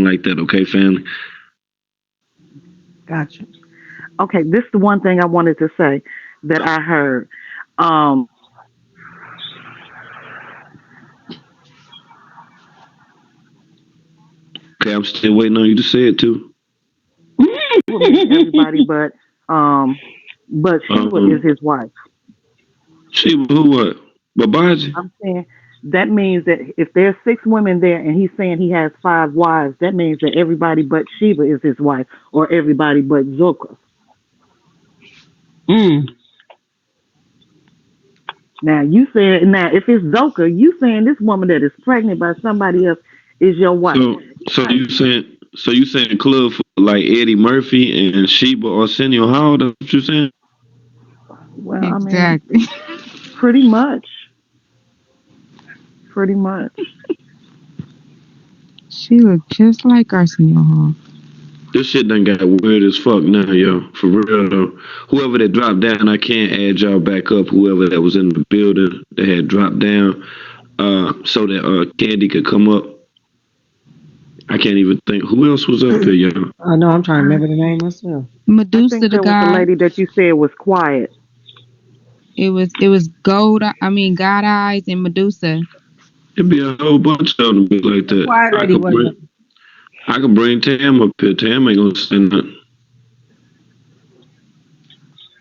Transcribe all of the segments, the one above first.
like that, okay, family? Gotcha. Okay, this is the one thing I wanted to say that I heard. Um, Okay, I'm still waiting on you to say it too. Sheba means everybody, but Sheila is Um, his wife. Sheba, who what? Babaji? I'm saying that means that if there's six women there and he's saying he has five wives, that means that everybody but Sheba is his wife, or everybody but Zoka. Mm. Now if it's Zoka, you saying this woman that is pregnant by somebody else is your wife. So you saying club for like Eddie Murphy and Sheba Arsenio Hall? That's what you saying? Well, I mean, Exactly. pretty much, pretty much. She looked just like Arsenio Hall. This shit done got weird as fuck now, yo. For real though. Whoever that dropped down, I can't add y'all back up. Whoever that was in the building that had dropped down, so that Candy could come up. I can't even think who else was up here, yo. I know. I'm trying to remember the name myself. I Medusa, think the there was a god. lady that you said was quiet. It was gold. I mean, God eyes and Medusa. It'd be a whole bunch of them be like The that. quiet lady wasn't. I could bring Tam up here. Tam ain't gonna say nothing.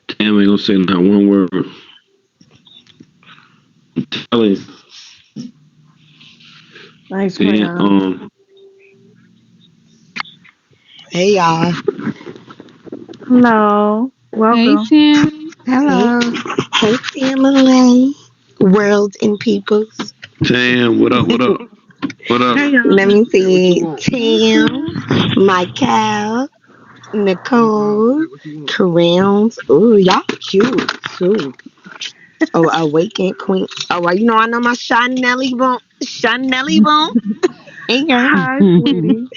Tam ain't gonna say not one word. Tell you. Thanks, Then Crayon. Hey y'all. Hello, Hey welcome. Tim. Hey, Hello. hey family. World and peoples. Tam, what up, what up? What up? Hey y'all. Let me What you see. want? Hey Tim, Tim. Michael, Nicole, Crowns. Ooh, y'all cute too. Oh, Awakened Queen. Oh, well, I know my Chanelly bone. Chanelly bone. Hey girl. Hi, sweetie.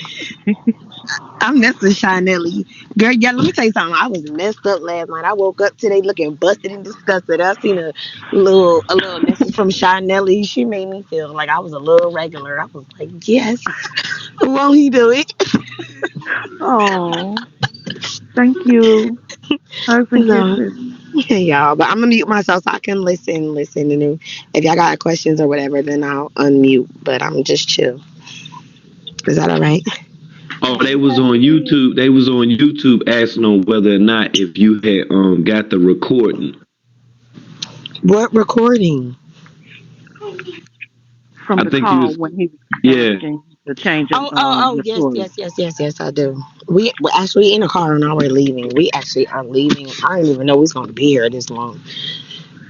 I'm messing Chanelly. Girl, yeah, let me tell you something. I was messed up last night. I woke up today looking busted and disgusted. I seen a little message from Chanelly. She made me feel like I was a little regular. I was like, yes, won't he do it? Oh, thank you. Hugs and No. kisses. Yeah, y'all. But I'm gonna mute myself so I can listen, and then if y'all got questions or whatever, then I'll unmute. But I'm just chill. Is that all right? Oh, they was on YouTube. They was on YouTube asking on whether or not if you had got the recording. What recording? From I the think you call was when he was yeah. asking to change Oh, your yes, story. yes, yes, yes, yes, I do. We actually in the car on our way leaving. We actually are leaving. I didn't even know we was gonna be here this long.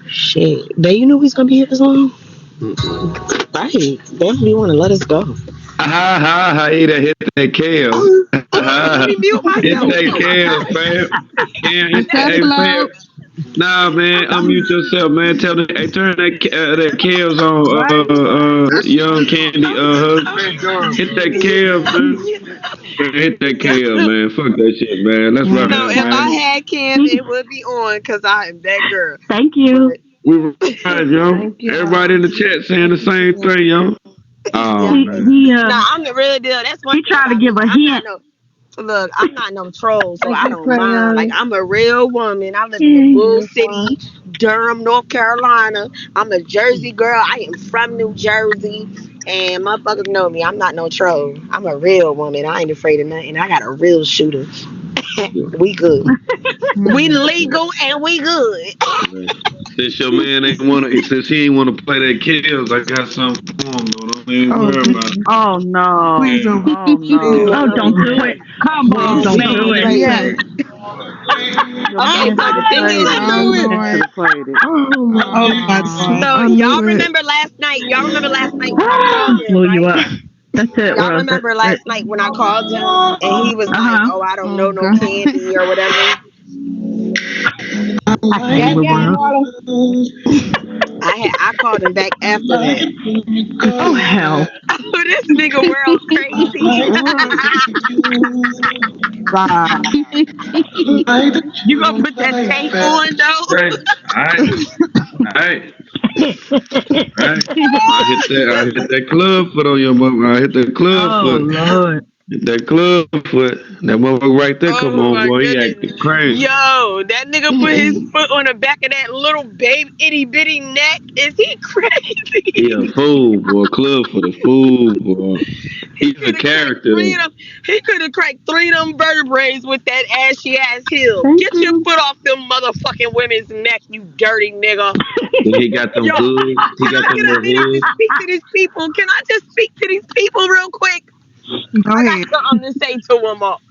Shit, they you knew we was gonna be here this long? Mm-mm. Right? Definitely want to let us go. Ha ha ha! Hit that Kale. Let me mute Hit myself. that Kale, fam. Cam, What's up, hey, fam. Float? Nah, man, unmute yourself, man. Tell them, hey, turn that Kale's on, Right? young Candy, hit that Kale, man. Man, hit that Kale, man. Fuck that shit, man. Let's You ride, know, if I man. had Cam, it would be on because I am that girl. Thank you. But We ride, yo. Thank Everybody y'all. in the chat saying Thank the you, same Cam. thing, yo. Oh, He man. he no, uh I'm the real deal. That's one he thing tried to about give me. a I'm not hint. no look. I'm not no troll, so Thank I you, don't mind. Like Crayon. I'm a real woman. I live in the Bull You're City, fine. Durham, North Carolina. I'm a Jersey girl. I am from New Jersey, and motherfuckers know me. I'm not no troll. I'm a real woman. I ain't afraid of nothing. I got a real shooter. We good. We Hmm. legal and we good. Man. Since your man ain't wanna, since he ain't wanna play that kills, I got something for him, though. Don't even Oh, worry about it. goodness. Oh Please no. don't. Oh Please no. don't Oh, play don't it. do it. Come Please on, Oh don't man. man. play it. Your Oh, man but should the have thing is, played it. Oh, Your man should Lord. have played it. Oh my Oh, God. Lord. so I y'all knew it. remember last night? Y'all remember last night when I called him, Blew you right? up. That's it, Y'all Rose. remember last night when I called him and he was like, Uh-huh. "Oh, I don't Oh, know no God. candy or whatever." I Got can't a with gas Rose. bottle? I called him back after that. Oh hell. This nigga world crazy. Bye. You gonna put that tape on though? Right. All right. All right. All right. I hit that club foot on your mother. I hit that club Oh foot. Lord. That club foot, that motherfucker right there, come Oh on, my boy. He goodness. acting crazy. Yo, that nigga put his foot on the back of that little babe itty bitty neck. Is he He a crazy? fool, boy. Club for the fool, boy. He He's a could have cracked three character. of them. He could have cracked three of them vertebrae with that ashy ass heel. Thank Get your you. foot off them motherfucking women's neck, you dirty nigga. Then he got them Yo, hoods. He can got I them get a little minute to hoods. speak to these people? Can I just speak to these people real quick? Go I got ahead. something to say to them all.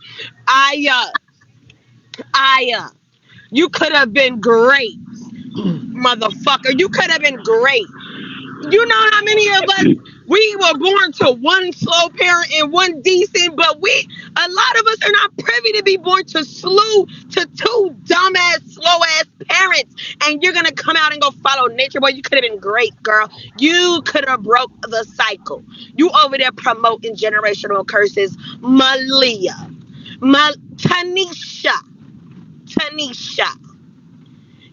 I, you could have been great, motherfucker. You could have been great. You know how many of us we were born to one slow parent and one decent, but a lot of us are not privy to be born to two dumbass slow ass parents, and you're gonna come out and go follow nature. Boy, you could have been great, girl. You could have broke the cycle. You over there promoting generational curses, Malia, Tanisha, Tanisha.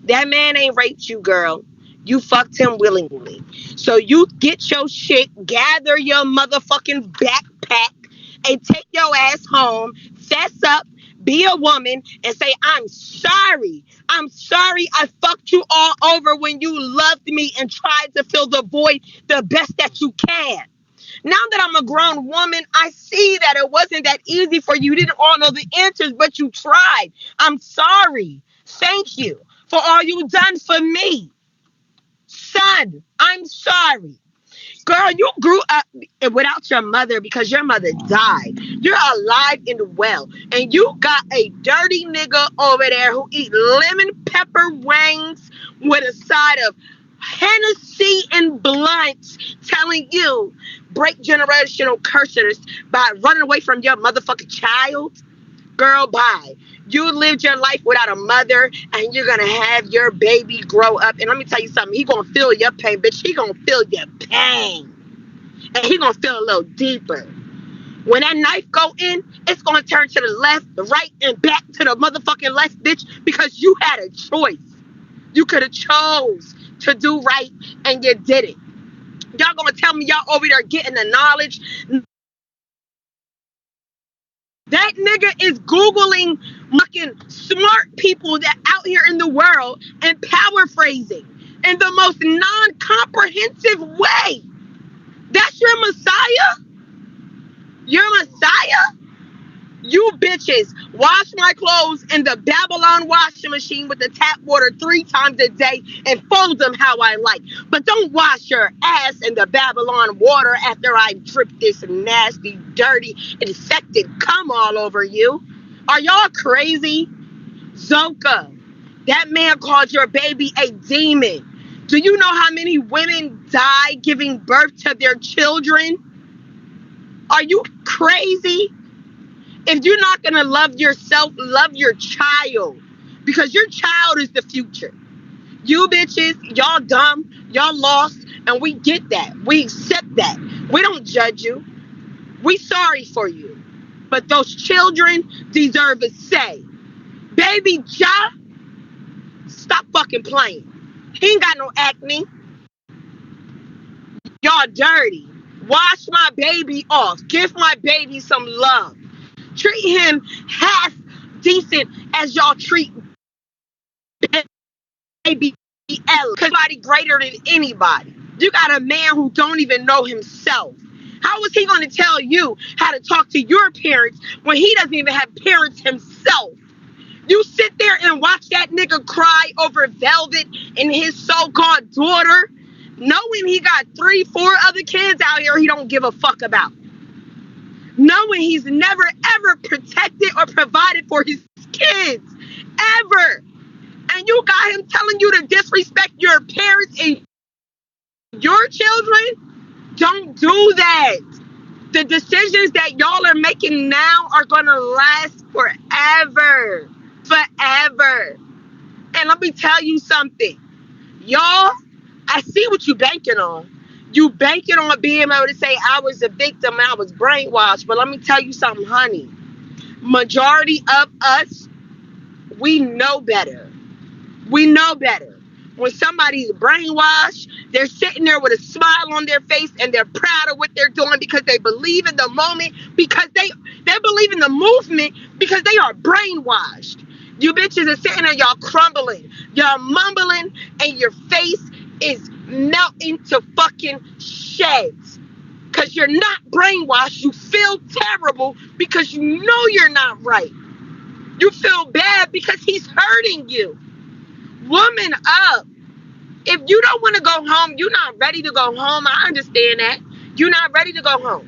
That man ain't raped you, girl. You fucked him willingly. So you get your shit, gather your motherfucking backpack, and take your ass home, fess up, be a woman, and say, I'm sorry. I'm sorry I fucked you all over when you loved me and tried to fill the void the best that you can. Now that I'm a grown woman, I see that it wasn't that easy for you. You didn't all know the answers, but you tried. I'm sorry. Thank you for all you done for me. Son, I'm sorry. Girl, you grew up without your mother because your mother died. You're alive and well. And you got a dirty nigga over there who eat lemon pepper wings with a side of Hennessy and blunts telling you break generational curses by running away from your motherfucking child. Girl, bye. You lived your life without a mother, and you're gonna have your baby grow up. And let me tell you something, he gonna feel your pain, bitch. He gonna feel your pain. And he gonna feel a little deeper. When that knife go in, it's gonna turn to the left, the right, and back to the motherfucking left, bitch, because you had a choice. You could have chose to do right, and you did it. Y'all gonna tell me y'all over there getting the knowledge? That nigga is Googling fucking smart people that out here in the world and power phrasing in the most non-comprehensive way. That's your Messiah? Your Messiah? You bitches wash my clothes in the Babylon washing machine with the tap water 3 times a day and fold them how I like. But don't wash your ass in the Babylon water after I drip this nasty, dirty, infected cum all over you. Are y'all crazy? Zoka, that man called your baby a demon. Do you know how many women die giving birth to their children? Are you crazy? If you're not going to love yourself, love your child. Because your child is the future. You bitches, y'all dumb, y'all lost, and we get that. We accept that. We don't judge you. We sorry for you. But those children deserve a say. Baby Ja, stop fucking playing. He ain't got no acne. Y'all dirty. Wash my baby off. Give my baby some love. Treat him half decent as y'all treat baby Ella. Cause nobody greater than anybody. You got a man who don't even know himself. How is he going to tell you how to talk to your parents when he doesn't even have parents himself? You sit there and watch that nigga cry over Velvet and his so-called daughter, knowing he got 3, 4 other kids out here he don't give a fuck about. Knowing he's never ever protected or provided for his kids. Ever. And you got him telling you to disrespect your parents and your children? Don't do that. The decisions that y'all are making now are gonna last forever. Forever. And let me tell you something. Y'all, I see what you banking on. You banking on being able to say I was a victim, I was brainwashed. But let me tell you something, honey. Majority of us, we know better. We know better. When somebody's brainwashed, they're sitting there with a smile on their face and they're proud of what they're doing because they believe in the moment, because they believe in the movement because they are brainwashed. You bitches are sitting there, y'all crumbling, y'all mumbling, and your face is melting to fucking shreds. Because you're not brainwashed. You feel terrible because you know you're not right. You feel bad because he's hurting you. Woman up. If you don't want to go home, you're not ready to go home. I understand that. You're not ready to go home.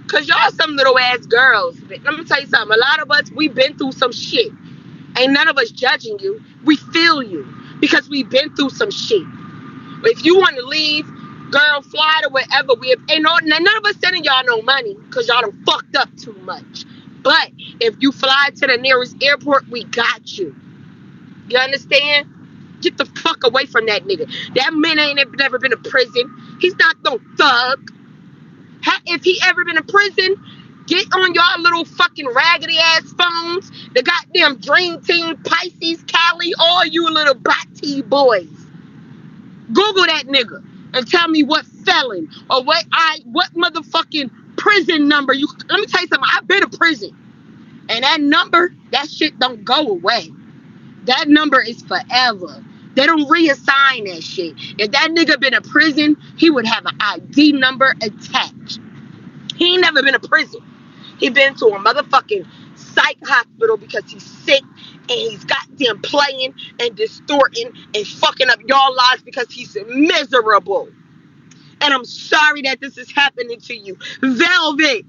Because y'all some little ass girls. Let me tell you something. A lot of us, we've been through some shit. Ain't none of us judging you. We feel you. Because we've been through some shit. If you want to leave, girl, fly to wherever. None of us sending y'all no money. Because y'all done fucked up too much. But if you fly to the nearest airport, we got you. You understand? Get the fuck away from that nigga. That man ain't never been to prison. He's not no thug. If he ever been to prison, get on y'all little fucking raggedy ass phones. The goddamn Dream Team, Pisces, Cali, all you little Bati boys. Google that nigga and tell me what felon or what motherfucking prison number you. Let me tell you something. I've been to prison, and that number, that shit don't go away. That number is forever. They don't reassign that shit. If that nigga been in prison, he would have an ID number attached. He ain't never been to prison. He been to a motherfucking psych hospital because he's sick and he's goddamn playing and distorting and fucking up y'all lives because he's miserable. And I'm sorry that this is happening to you. Velvet.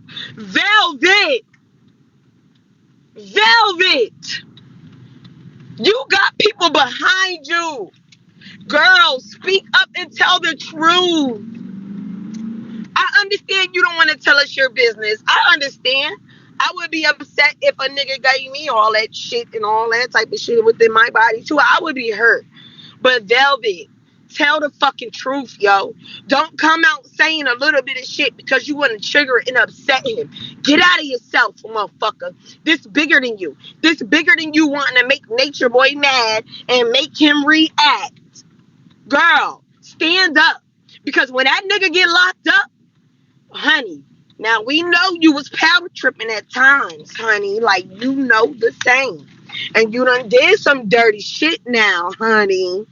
You got people behind you. Girl, speak up and tell the truth. I understand you don't want to tell us your business. I understand. I would be upset if a nigga gave me all that shit and all that type of shit within my body too. I would be hurt. But Velvet, tell the fucking truth, yo. Don't come out saying a little bit of shit because you want to trigger and upset him. Get out of yourself, motherfucker. This bigger than you. This bigger than you wanting to make Nature Boy mad and make him react. Girl, stand up. Because when that nigga get locked up, honey, now we know you was power tripping at times, honey. Like, you know the same. And you done did some dirty shit now, honey.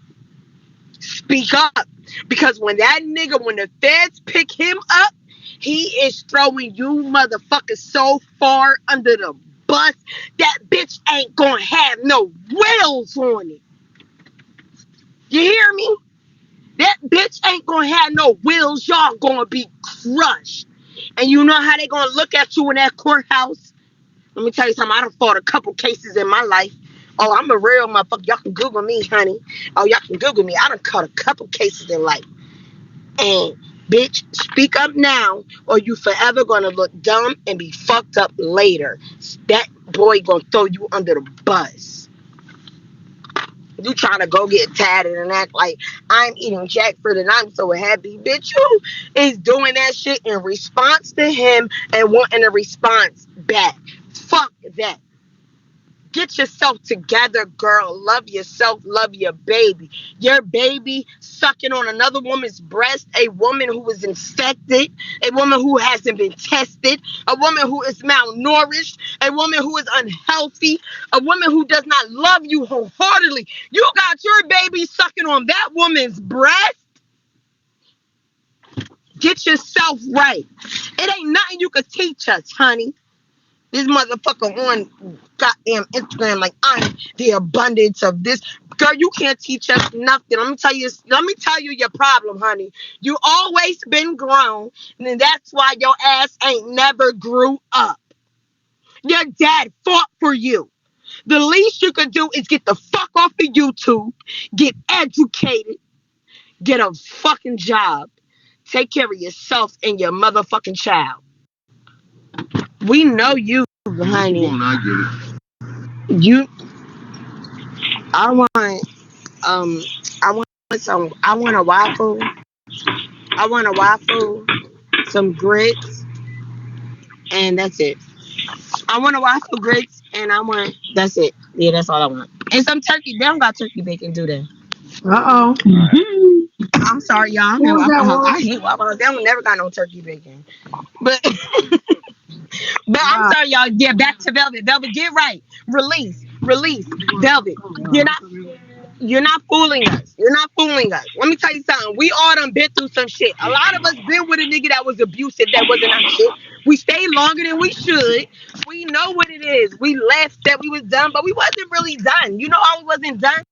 Speak up. Because when the feds pick him up, he is throwing you motherfuckers so far under the bus, that bitch ain't gonna have no wheels on it. You hear me? That bitch ain't gonna have no wheels. Y'all gonna be crushed. And you know how they gonna look at you in that courthouse? Let me tell you something. I done fought a couple cases in my life. Oh, I'm a real motherfucker. Y'all can Google me, honey. Oh, y'all can Google me. I done caught a couple cases in life. And bitch, speak up now, or you forever gonna look dumb and be fucked up later. That boy gonna throw you under the bus. You trying to go get tatted and act like I'm eating jackfruit and I'm so happy. Bitch, you is doing that shit in response to him and wanting a response back. Fuck that. Get yourself together, girl. Love yourself. Love your baby. Your baby sucking on another woman's breast, a woman who is infected, a woman who hasn't been tested, a woman who is malnourished, a woman who is unhealthy, a woman who does not love you wholeheartedly. You got your baby sucking on that woman's breast. Get yourself right. It ain't nothing you could teach us, honey. This motherfucker on goddamn Instagram like I'm the abundance of this. Girl, you can't teach us nothing. Let me tell you your problem, honey. You always been grown, and that's why your ass ain't never grew up. Your dad fought for you. The least you could do is get the fuck off of YouTube, get educated, get a fucking job, take care of yourself and your motherfucking child. We know you, honey. You will not get it. You, I want, I want a waffle. I want a waffle, some grits, and that's it. I want a waffle, grits, and that's it. Yeah, that's all I want. And some turkey. They don't got turkey bacon, do they? Uh-oh. Mhm. I'm sorry, y'all. I Who hate was that, Waffle House. I Wolf? hate Waffle House. They don't never got no turkey bacon. But but I'm Right. sorry, y'all. Yeah, back to Velvet. Velvet, get right. Release. Velvet. You're not you're not fooling us. You're not fooling us. Let me tell you something. We all done been through some shit. A lot of us been with a nigga that was abusive, that wasn't our shit. We stayed longer than we should. We know what it is. We left that we was done, but we wasn't really done. You know how we wasn't done?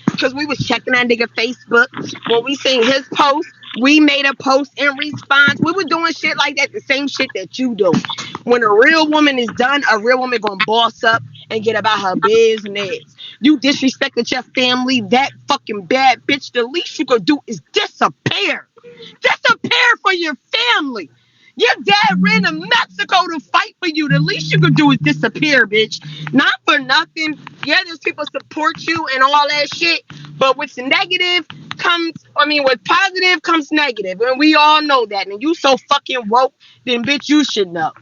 Because we was checking that nigga Facebook. When we seen his post, we made a post in response. We were doing shit like that, the same shit that you doing. When a real woman is done, a real woman gonna boss up and get about her business. You disrespected your family that fucking bad, bitch. The least you could do is disappear. Disappear for your family. Your dad ran to Mexico to fight for you. The least you could do is disappear, bitch. Not for nothing. Yeah, there's people support you and all that shit. But with negative with positive comes negative. And we all know that. And you so fucking woke, then bitch, you should know.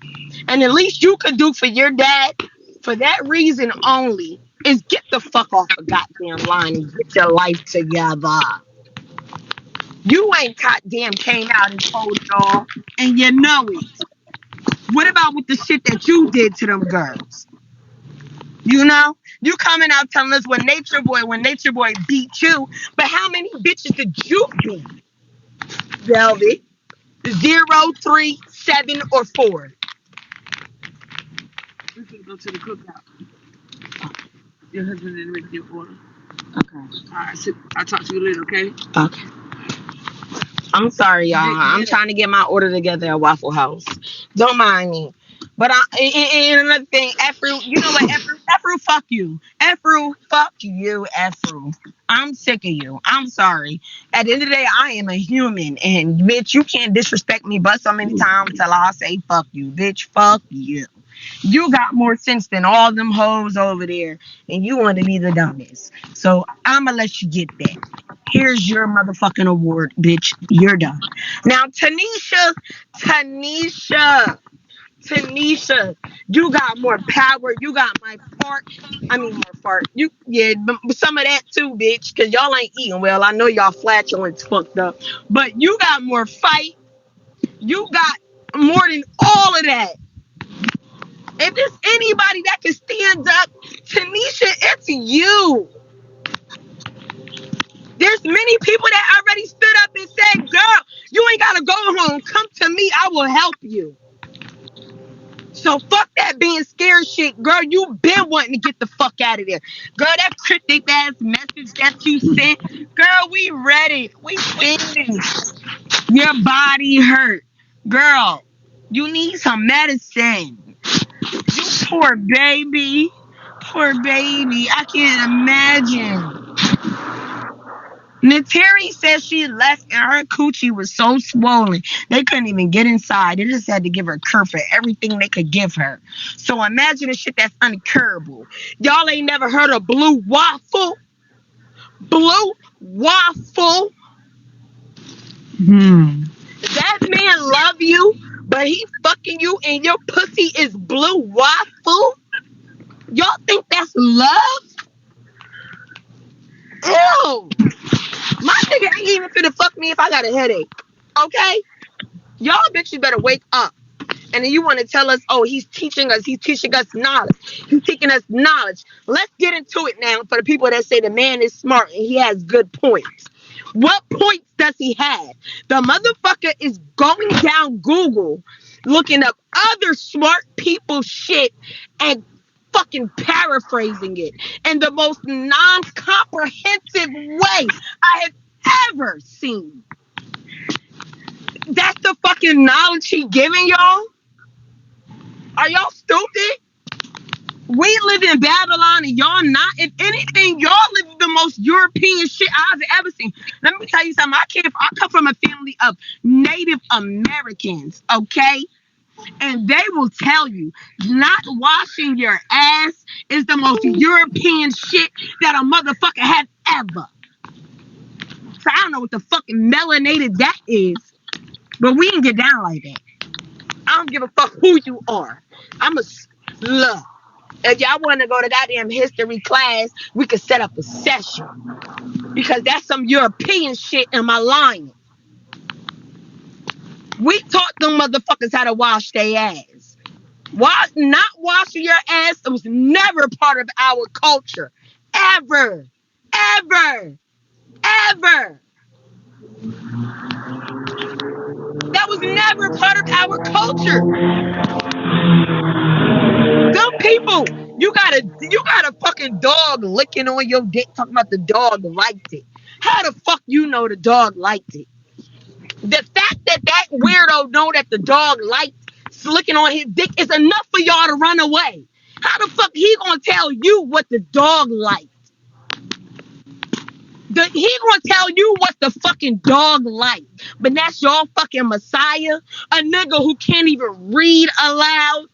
And the least you could do for your dad, for that reason only, is get the fuck off a goddamn line and get your life together. You ain't goddamn came out and told y'all, and you know it. What about with the shit that you did to them girls? You know, you coming out telling us when Nature Boy beat you, but how many bitches did you beat? Velvet, 0, 3, 7, or 4? We can go to the cookout. Your husband didn't make your order. Okay. All right, I'll talk to you later, okay? Okay. I'm sorry, y'all. I'm trying to get my order together at Waffle House. Don't mind me. But and another thing, Efru, you know what, Efru, fuck you. Efru, fuck you, Efru. I'm sick of you. I'm sorry. At the end of the day, I am a human. And bitch, you can't disrespect me but so many times till I say fuck you. Bitch, fuck you. You got more sense than all them hoes over there. And you want to be the dumbest. So I'ma let you get that. Here's your motherfucking award, bitch. You're done. Now, Tanisha, you got more power. You got my fart. I mean, more fart. But some of that too, bitch, because y'all ain't eating well. I know y'all flatulence fucked up, but you got more fight. You got more than all of that. If there's anybody that can stand up, Tanisha, it's you. There's many people that already stood up and said, girl, you ain't gotta go home. Come to me. I will help you. So fuck that being scared shit. Girl, you been wanting to get the fuck out of there. Girl, that cryptic ass message that you sent. Girl, we ready. We finished. Your body hurt. Girl, you need some medicine. You poor baby. Poor baby. I can't imagine. Nateri says she left and her coochie was so swollen they couldn't even get inside. They just had to give her cure for everything they could give her. So imagine the shit that's uncurable. Y'all ain't never heard of blue waffle? Blue waffle? That man love you, but he fucking you and your pussy is blue waffle? Y'all think that's love? Ew. My nigga ain't even finna fuck me if I got a headache. Okay? Y'all bitches better wake up. And then you want to tell us, oh, he's teaching us knowledge. He's teaching us knowledge. Let's get into it now for the people that say the man is smart and he has good points. What points does he have? The motherfucker is going down Google, looking up other smart people shit and fucking paraphrasing it in the most non-comprehensive way I have ever seen. That's the fucking knowledge he giving y'all? Are y'all stupid? We live in Babylon and y'all not. If anything, y'all live the most European shit I've ever seen. Let me tell you something. I come from a family of Native Americans, okay? And they will tell you not washing your ass is the most European shit that a motherfucker has ever. So I don't know what the fucking melanated that is, but we didn't get down like that. I don't give a fuck who you are. I'm a slut. If y'all want to go to goddamn history class, we could set up a session. because that's some European shit. Am I lying? We taught them motherfuckers how to wash their ass. Why not washing your ass? It was never part of our culture. Ever. Ever. Ever. That was never part of our culture. Them people, you got a fucking dog licking on your dick talking about the dog liked it. How the fuck you know the dog liked it? The fact that that weirdo know that the dog liked licking on his dick is enough for y'all to run away. How the fuck he gonna tell you what the dog liked? He gonna tell you what the fucking dog liked. But that's your fucking messiah? A nigga who can't even read aloud?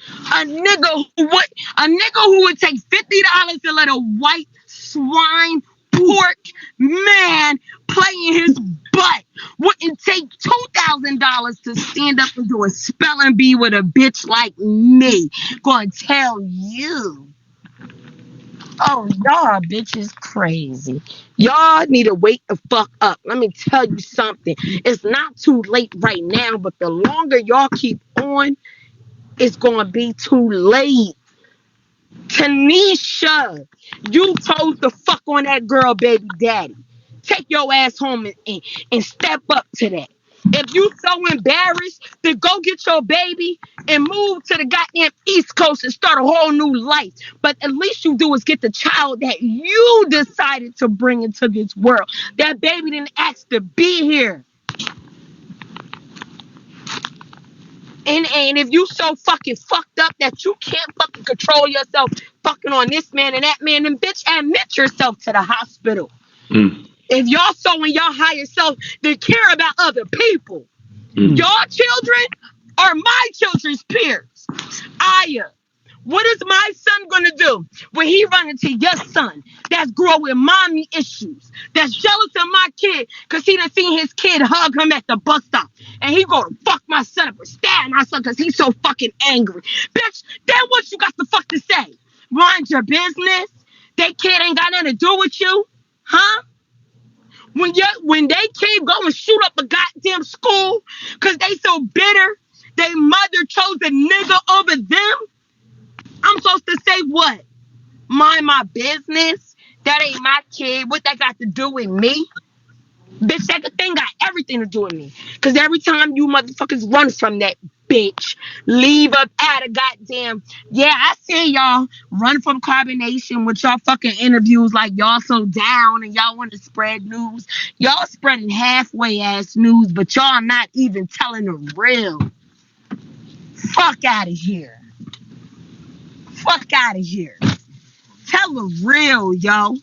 A nigga who would take $50 to let a white swine pork man play in his butt wouldn't take $2,000 to stand up and do a spelling bee with a bitch like me. Gonna tell you. Oh, y'all bitches crazy. Y'all need to wake the fuck up. Let me tell you something. It's not too late right now, but the longer y'all keep on, it's gonna be too late. Tanisha, you told the fuck on that girl, baby daddy. Take your ass home and step up to that. If you so embarrassed, then go get your baby and move to the goddamn East Coast and start a whole new life. But at least you do is get the child that you decided to bring into this world. That baby didn't ask to be here. And if you so fucking fucked up that you can't fucking control yourself fucking on this man and that man, then bitch, admit yourself to the hospital. If y'all so in your higher self, then care about other people. Your children are my children's peers. Aya, what is my son gonna do when he run into your son that's growing mommy issues, that's jealous of my kid because he done seen his kid hug him at the bus stop, and he gonna fuck my son up or stab my son because he's so fucking angry? Bitch, then what you got the fuck to say? Mind your business. That kid ain't got nothing to do with you, huh? When they kid go and shoot up a goddamn school because they so bitter, they mother chose a nigga over them. I'm supposed to say what? Mind my business? That ain't my kid. What that got to do with me? Bitch, that thing got everything to do with me. Because every time you motherfuckers run from that bitch, leave up at a goddamn... Yeah, I see y'all run from carbonation with y'all fucking interviews like y'all so down and y'all want to spread news. Y'all spreading halfway ass news, but y'all not even telling the real. Fuck out of here. Fuck out of here. Tell the real, yo.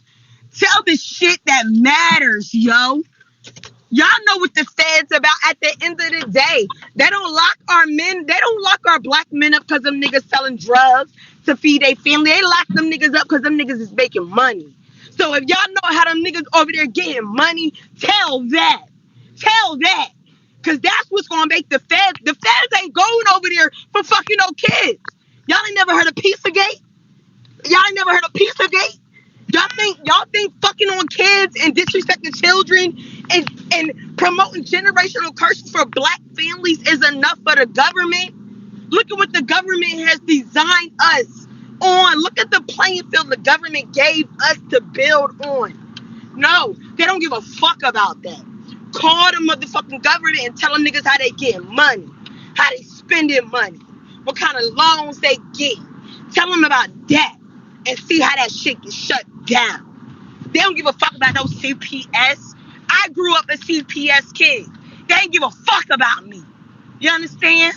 Tell the shit that matters, yo. Y'all know what the feds about at the end of the day. They don't lock our men. They don't lock our black men up because them niggas selling drugs to feed their family. They lock them niggas up because them niggas is making money. So if y'all know how them niggas over there getting money, tell that. Tell that. Because that's what's going to make the feds. The feds ain't going over there for fucking no kids. Y'all ain't never heard of Pizzagate? Y'all ain't never heard of Pizzagate? Y'all think fucking on kids and disrespecting children and promoting generational curses for black families is enough for the government? Look at what the government has designed us on. Look at the playing field the government gave us to build on. No, they don't give a fuck about that. Call the motherfucking government and tell them niggas how they getting money, how they spending money, what kind of loans they get. Tell them about that and see how that shit gets shut down. They don't give a fuck about no CPS. I grew up a CPS kid. They ain't give a fuck about me. You understand?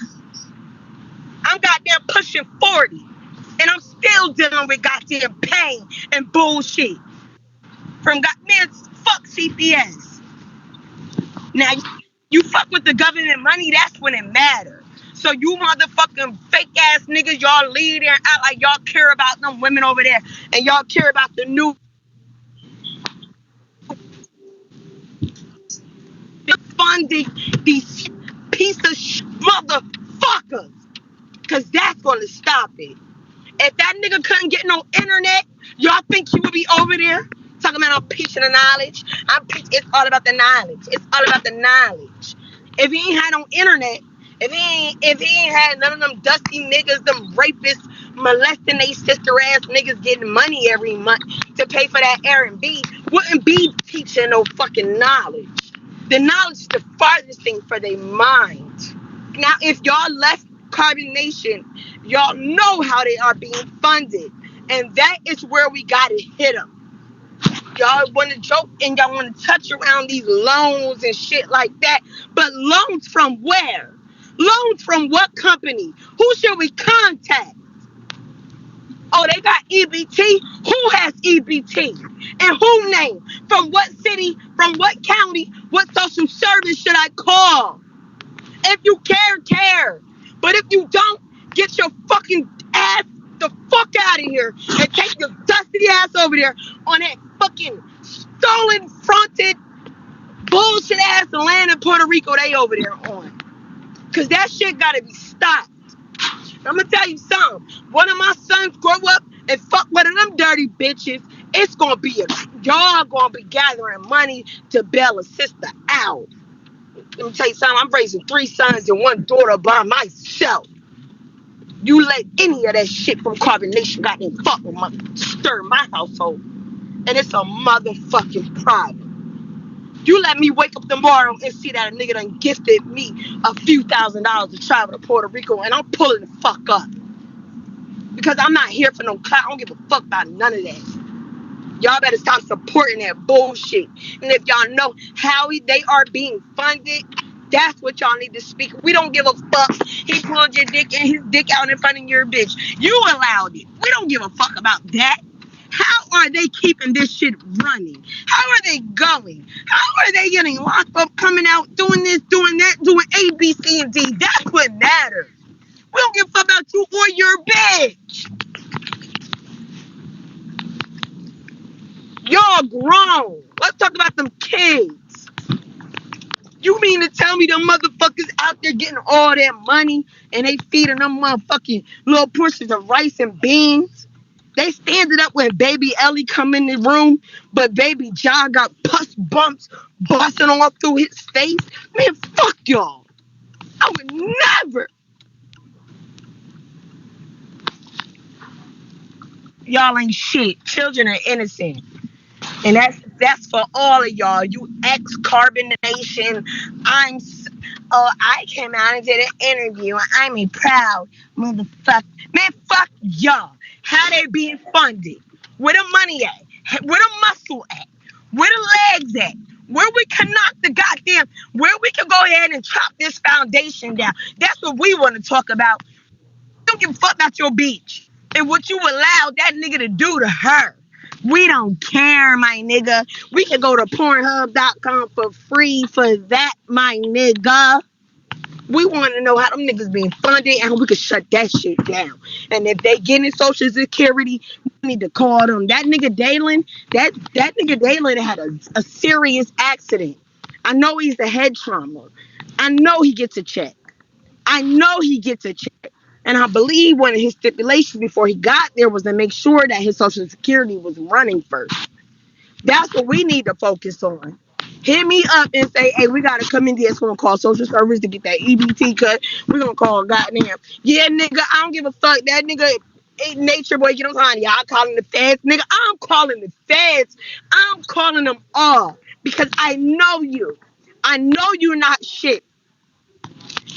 I'm goddamn pushing 40. And I'm still dealing with goddamn pain and bullshit. From goddamn fuck CPS. Now, you fuck with the government money, that's when it matters. So you motherfucking fake ass niggas, y'all lead there and act like y'all care about them women over there. And y'all care about the new funding these piece of motherfuckers. Cause that's gonna stop it. If that nigga couldn't get no internet, y'all think he would be over there Talking about I'm preaching the knowledge. It's all about the knowledge. It's all about the knowledge. If he ain't had no internet, if he ain't had none of them dusty niggas, them rapists molesting they sister ass niggas getting money every month to pay for that Airbnb, wouldn't be teaching no fucking knowledge. The knowledge is the farthest thing for their mind. Now, if y'all left Carbon Nation, y'all know how they are being funded. And that is where we gotta hit them. Y'all want to joke and y'all want to touch around these loans and shit like that. But loans from where? Loans from what company? Who should we contact? Oh, they got EBT? Who has EBT? And who name? From what city? From what county? What social service should I call? If you care, care. But if you don't, get your fucking ass the fuck out of here and take your dusty ass over there on that fucking stolen fronted bullshit ass land in Puerto Rico they over there on. Cause that shit gotta be stopped. I'm gonna tell you something. One of my sons grow up and fuck one of them dirty bitches. It's gonna be y'all gonna be gathering money to bail a sister out. Let me tell you something. I'm raising 3 sons and 1 daughter by myself. You let any of that shit from Carbon Nation goddamn fuck with stir my household. And it's a motherfucking problem. You let me wake up tomorrow and see that a nigga done gifted me a few $1,000s to travel to Puerto Rico and I'm pulling the fuck up. Because I'm not here for no clout. I don't give a fuck about none of that. Y'all better stop supporting that bullshit. And if y'all know how they are being funded, that's what y'all need to speak. We don't give a fuck. He pulled your dick and his dick out in front of your bitch. You allowed it. We don't give a fuck about that. How are they keeping this shit running? How are they going? How are they getting locked up, coming out, doing this, doing that, doing A, B, C, and D? That's what matters. We don't give a fuck about you or your bitch. Y'all grown. Let's talk about them kids. You mean to tell me them motherfuckers out there getting all that money and they feeding them motherfucking little portions of rice and beans? They standing up when baby Ellie come in the room, but baby John got pus bumps busting all through his face. Man, fuck y'all. I would never. Y'all ain't shit. Children are innocent. And that's for all of y'all. You ex-Carbon Nation. I came out and did an interview. I'm a proud motherfucker. Man, fuck y'all. How they being funded? Where the money at? Where the muscle at? Where the legs at? Where we can knock the goddamn, where we can go ahead and chop this foundation down. That's what we want to talk about. Don't give a fuck about your bitch and what you allowed that nigga to do to her. We don't care, my nigga. We can go to Pornhub.com for free for that, my nigga. We want to know how them niggas being funded and we can shut that shit down. And if they getting Social Security, we need to call them. That nigga Dalen, that nigga Dalen had a serious accident. I know he's a head trauma. I know he gets a check. And I believe one of his stipulations before he got there was to make sure that his Social Security was running first. That's what we need to focus on. Hit me up and say, hey, we got to come in there. It's going to call social service to get that EBT cut. We're going to call goddamn. Yeah, nigga, I don't give a fuck. That nigga, nature boy, you know what I'm saying? Y'all calling the feds. Nigga, I'm calling the feds. I'm calling them all because I know you. I know you're not shit.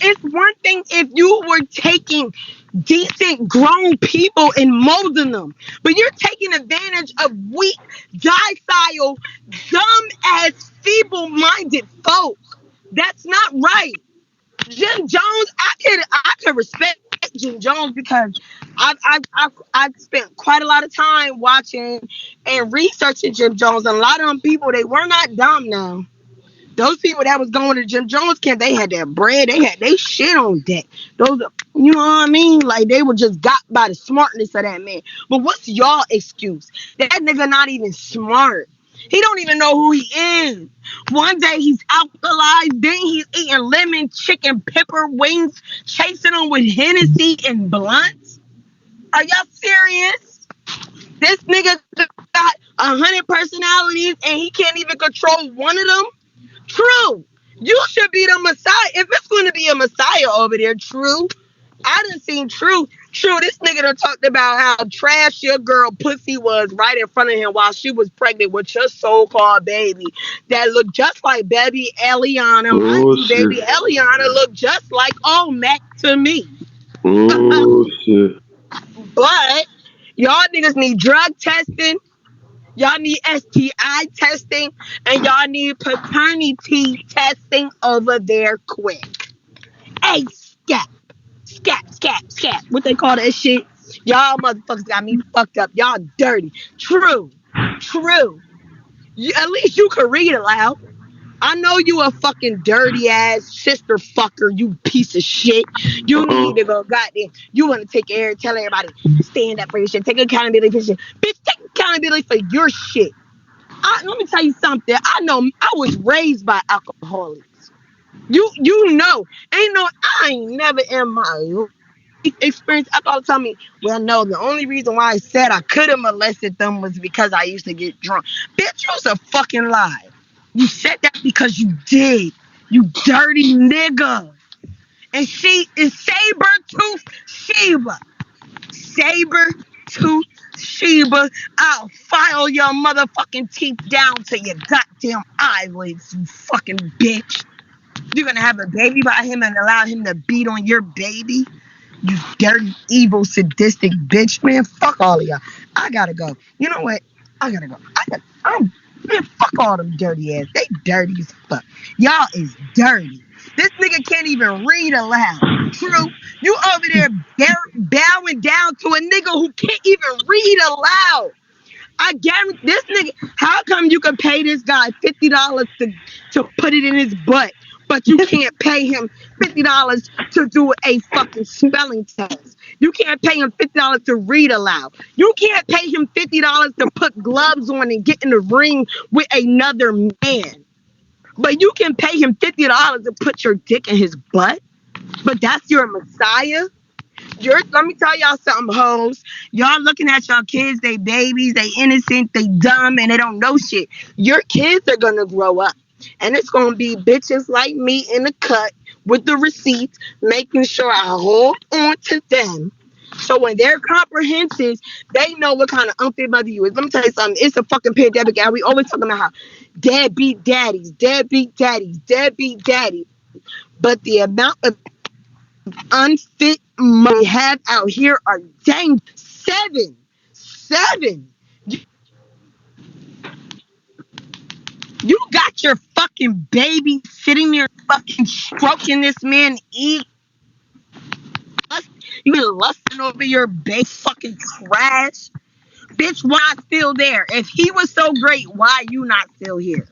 It's one thing if you were taking decent grown people and molding them, but you're taking advantage of weak, docile, dumb-ass, feeble-minded folk. That's not right. Jim Jones, I can respect Jim Jones because I've spent quite a lot of time watching and researching Jim Jones, and a lot of them people, they were not dumb now. Those people that was going to Jim Jones camp, they had their bread, they had they shit on deck. Those, you know what I mean? Like they were just got by the smartness of that man. But what's y'all excuse? That nigga not even smart. He don't even know who he is. One day he's alkalized, then he's eating lemon chicken pepper wings, chasing them with Hennessy and blunts. Are y'all serious? This nigga got 100 personalities and he can't even control one of them? True. You should be the Messiah. If it's going to be a Messiah over there, True. I done seen True. True, this nigga done talked about how trash your girl pussy was right in front of him while she was pregnant with your so-called baby that looked just like baby Eliana. Mind Oh you, baby shit. Eliana looked just like old Mac to me. Oh shit. But y'all niggas need drug testing. Y'all need STI testing. And y'all need paternity testing over there quick. Hey, scat. Scat, scat, scat. What they call that shit? Y'all motherfuckers got me fucked up. Y'all dirty. True. True. At least you can read aloud. I know you a fucking dirty ass sister fucker, you piece of shit. You need to go goddamn. You want to take care, tell everybody, stand up for your shit, take accountability for your shit. Bitch, take accountability for your shit. Let me tell you something. I know I was raised by alcoholics. You know, I ain't never in my life experience. Alcohol tell me, well, no, the only reason why I said I could have molested them was because I used to get drunk. Bitch, you's a fucking lie. You said that because you did. You dirty nigga. And she is saber-tooth Sheba. Saber-tooth Sheba. I'll file your motherfucking teeth down to your goddamn eyelids, you fucking bitch. You're gonna have a baby by him and allow him to beat on your baby? You dirty, evil, sadistic bitch, man. Fuck all of y'all. I gotta go. You know what? I gotta go. Man, fuck all them dirty ass. They dirty as fuck. Y'all is dirty. This nigga can't even read aloud. True. You over there bowing down to a nigga who can't even read aloud. I guarantee this nigga. How come you can pay this guy $50 to put it in his butt, but you can't pay him $50 to do a fucking spelling test? You can't pay him $50 to read aloud. You can't pay him $50 to put gloves on and get in the ring with another man. But you can pay him $50 to put your dick in his butt. But that's your Messiah. Let me tell y'all something, hoes. Y'all looking at y'all kids, they babies, they innocent, they dumb, and they don't know shit. Your kids are gonna grow up, and it's gonna be bitches like me in the cut with the receipts, making sure I hold on to them. So when they're comprehensive, they know what kind of unfit mother you is. Let me tell you something. It's a fucking pandemic, and we always talking about how deadbeat daddies, deadbeat daddies, deadbeat daddies. But the amount of unfit money have out here are dang seven. You got your fucking baby sitting there fucking stroking this man eat. You been lusting over your baby fucking trash. Bitch, why still there? If he was so great, why you not still here?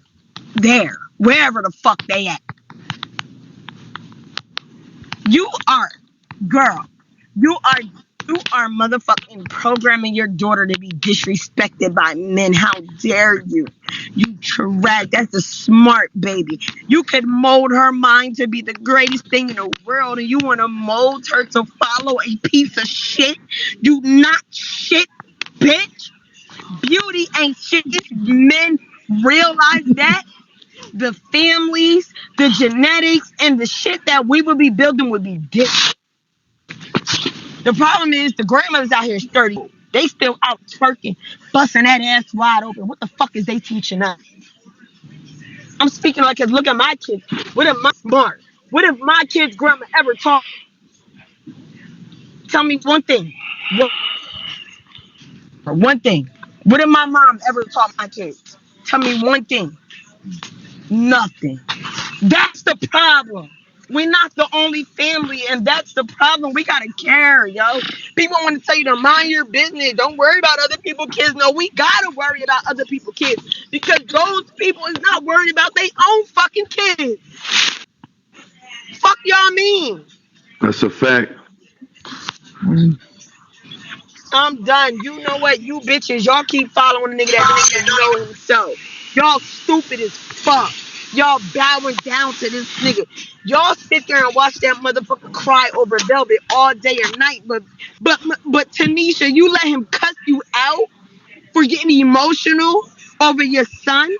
There. Wherever the fuck they at. You are, girl. You are motherfucking programming your daughter to be disrespected by men. How dare you? You trash. That's a smart baby. You could mold her mind to be the greatest thing in the world, and you want to mold her to follow a piece of shit. You not shit, bitch. Beauty ain't shit. If men realize that, the families, the genetics, and the shit that we would be building would be different. The problem is the grandmothers out here sturdy. They still out twerking, busting that ass wide open. What the fuck is they teaching us? I'm speaking like, cause look at my kids. What if my smart? What if my kids' grandma ever taught? Tell me one thing. One thing. What if my mom ever taught my kids? Tell me one thing. Nothing. That's the problem. We're not the only family, and that's the problem. We gotta care, yo. People want to tell you to mind your business. Don't worry about other people's kids. No, we gotta worry about other people's kids because those people is not worried about their own fucking kids. Fuck y'all mean? That's a fact. I'm done. You know what? You bitches, y'all keep following the nigga that don't even know himself. Y'all stupid as fuck. Y'all bowing down to this nigga. Y'all sit there and watch that motherfucker cry over Velvet all day or night. But Tanisha, you let him cuss you out for getting emotional over your son.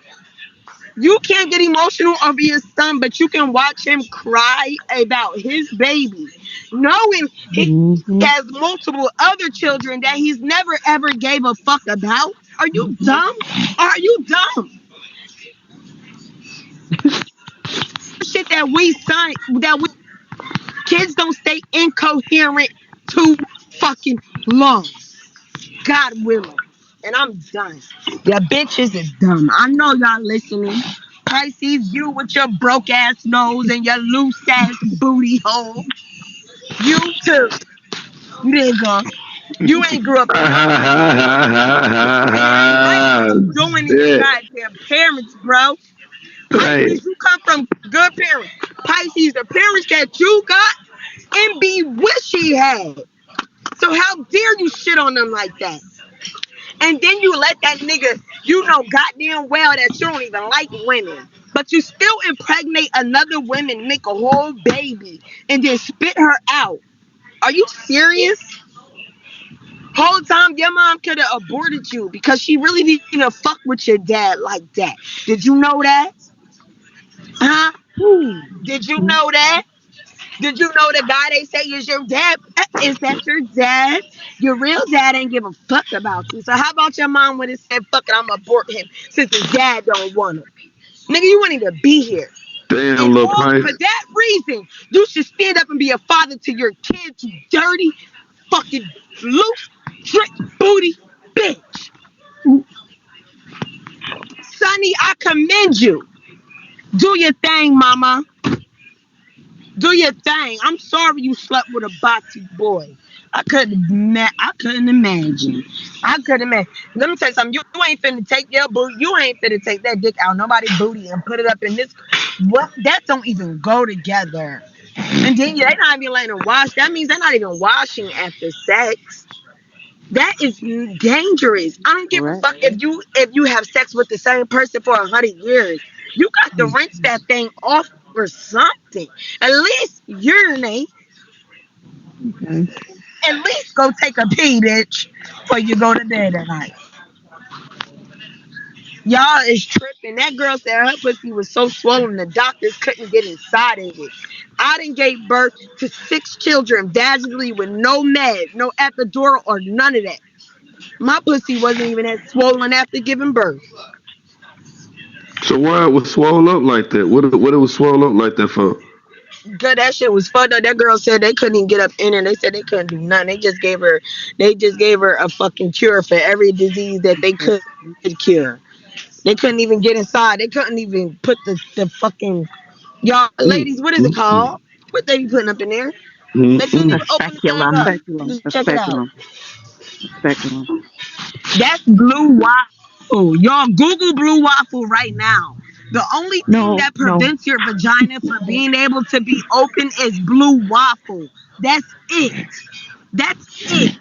You can't get emotional over your son, but you can watch him cry about his baby, knowing he Mm-hmm. has multiple other children that he's never ever gave a fuck about. Are you dumb? Are you dumb? Shit that we kids don't stay incoherent too fucking long. God willing. And I'm done. Yeah, bitches is dumb. I know y'all listening. Pisces, you with your broke ass nose and your loose ass booty hole. You too, nigga. You ain't grew up in no goddamn and it ain't like what you doing in your Yeah. goddamn parents, bro. Hey, Pisces, you come from good parents. Pisces, the parents that you got, MB wish he had. So how dare you shit on them like that? And then you let that nigga, you know goddamn well that you don't even like women. But you still impregnate another woman, make a whole baby, and then spit her out. Are you serious? Whole time your mom could have aborted you because she really didn't fuck with your dad like that. Did you know that? Huh? Ooh. Did you know that? Did you know the guy they say is your dad? Is that your dad? Your real dad ain't give a fuck about you. So how about your mom would have said, fuck it, I'm gonna abort him since his dad don't want him? Nigga, you wouldn't even be here. damn, And little all Price. for that reason, you should stand up and be a father to your kids, you dirty, fucking loose, trick booty bitch. Sonny, I commend you. Do your thing, mama. Do your thing. I'm sorry you slept with a boxy boy. I couldn't imagine. I couldn't imagine. Let me tell you something. You ain't finna take your booty. You ain't finna take that dick out nobody booty and put it up in this. What? That don't even go together. And then they not even letting her wash. That means they're not even washing after sex. That is dangerous. I don't give a Correct. fuck if you have sex with the same person for 100 years. You got to rinse that thing off or something. At least urinate. Okay. At least go take a pee, bitch, before you go to bed at night. Y'all is tripping. That girl said her pussy was so swollen the doctors couldn't get inside of it. I done gave birth to 6 children vaginally with no med, no epidural, or none of that. My pussy wasn't even as swollen after giving birth. So why it was swole up like that? What it was swole up like that for? Good, that shit was fucked up. That girl said they couldn't even get up in her. They said they couldn't do nothing. They just gave her a fucking cure for every disease that they could cure. They couldn't even get inside. They couldn't even put the fucking y'all Mm, ladies. What is it mm, mm, called? What they be putting up in there? mm, They couldn't A even mm. open the thing speculum. up Speculum. to A check it out. speculum. A speculum. That's blue waffle. Y'all Google blue waffle right now. The only thing No, that no. prevents your vagina from being able to be open is blue waffle. That's it. That's it.